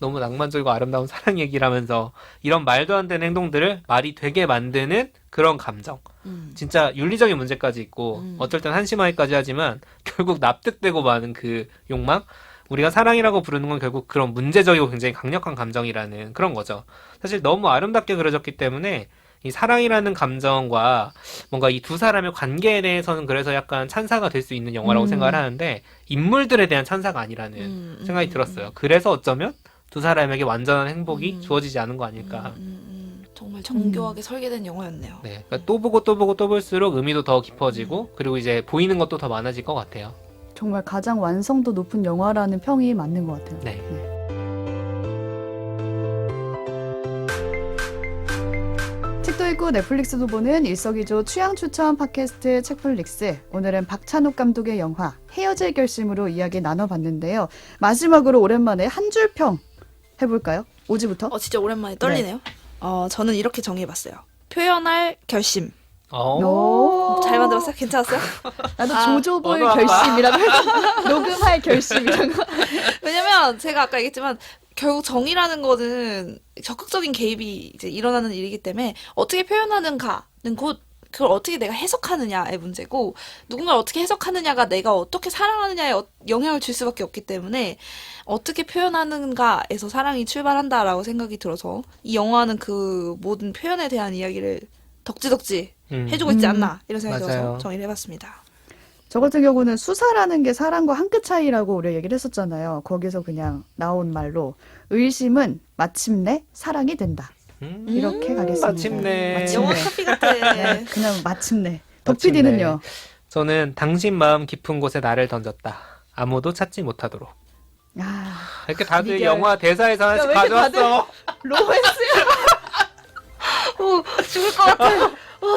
너무 낭만적이고 아름다운 사랑 얘기라면서 이런 말도 안 되는 행동들을 말이 되게 만드는 그런 감정. 진짜 윤리적인 문제까지 있고 어쩔 땐 한심하기까지 하지만 결국 납득되고 마는 그 욕망? 우리가 사랑이라고 부르는 건 결국 그런 문제적이고 굉장히 강력한 감정이라는 그런 거죠. 사실 너무 아름답게 그려졌기 때문에 이 사랑이라는 감정과 뭔가 이 두 사람의 관계에 대해서는 그래서 약간 찬사가 될 수 있는 영화라고 생각을 하는데, 인물들에 대한 찬사가 아니라는 생각이 들었어요. 그래서 어쩌면 두 사람에게 완전한 행복이 주어지지 않은 거 아닐까. 정말 정교하게 설계된 영화였네요. 네, 그러니까 또 보고 또 보고 또 볼수록 의미도 더 깊어지고 그리고 이제 보이는 것도 더 많아질 것 같아요. 정말 가장 완성도 높은 영화라는 평이 맞는 것 같아요. 네. 책도 읽고 넷플릭스도 보는 일석이조 취향 추천 팟캐스트 책플릭스. 오늘은 박찬욱 감독의 영화 헤어질 결심으로 이야기 나눠봤는데요. 마지막으로 오랜만에 한 줄 평 해볼까요? 오지부터? 진짜 오랜만에 떨리네요. 저는 이렇게 정해봤어요. 표현할 결심. 오. 잘 만들었어요? 괜찮았어요? 나도 조조볼 아빠. 결심이라고 해서 녹음할 결심이라고. 왜냐면 제가 아까 얘기했지만 결국 정의라는 거는 적극적인 개입이 이제 일어나는 일이기 때문에 어떻게 표현하는가는 곧 그걸 어떻게 내가 해석하느냐의 문제고, 누군가를 어떻게 해석하느냐가 내가 어떻게 사랑하느냐에 영향을 줄 수밖에 없기 때문에 어떻게 표현하는가에서 사랑이 출발한다라고 생각이 들어서 이 영화는 그 모든 표현에 대한 이야기를 덕지덕지 해주고 있지 않나 이런 생각이 맞아요. 들어서 정의를 해봤습니다. 저 같은 경우는 수사라는 게 사랑과 한 끗 차이라고 우리가 얘기를 했었잖아요. 거기서 그냥 나온 말로 의심은 마침내 사랑이 된다. 이렇게 가겠습니다. 마침내. 영화 카피 같아. 네, 그냥 마침내. 마침내. 덕피디는요? 저는 당신 마음 깊은 곳에 나를 던졌다. 아무도 찾지 못하도록. 이렇게 다들 미결. 영화 대사에서 하나씩 왜 이렇게 가져왔어. 로맨스. 죽을 것 같아.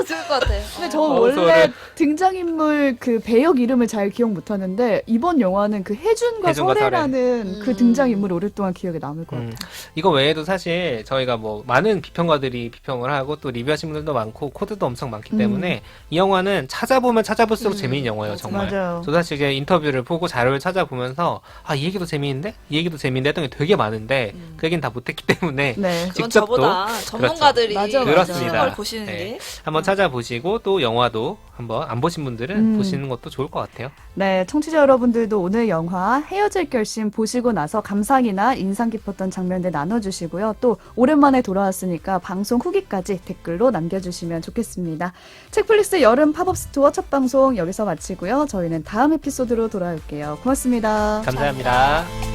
죽을 것 같아. 근데 저 원래 소름. 등장인물 그 배역 이름을 잘 기억 못하는데 이번 영화는 그 혜준과 혜준과 설애라는 그 등장인물이 오랫동안 기억에 남을 것 같아요. 이거 외에도 사실 저희가 뭐 많은 비평가들이 비평을 하고 또 리뷰하신 분들도 많고 코드도 엄청 많기 때문에 이 영화는 찾아보면 찾아볼수록 재미있는 영화예요, 정말. 맞아요. 저도 사실 이제 인터뷰를 보고 자료를 찾아보면서 이 얘기도 재미있는데? 이 얘기도 재미있는데 했던 게 되게 많은데 그 얘기는 다 못했기 때문에 네. 그건 직접 또 저보다 전문가들이 맞아, 맞아. 그렇습니다. 걸 보시는 네. 게 한번 한번 찾아보시고 또 영화도 한번 안 보신 분들은 보시는 것도 좋을 것 같아요. 네, 청취자 여러분들도 오늘 영화 헤어질 결심 보시고 나서 감상이나 인상 깊었던 장면들 나눠주시고요. 또 오랜만에 돌아왔으니까 방송 후기까지 댓글로 남겨주시면 좋겠습니다. 책플릭스 여름 팝업 스토어 첫 방송 여기서 마치고요. 저희는 다음 에피소드로 돌아올게요. 고맙습니다. 감사합니다.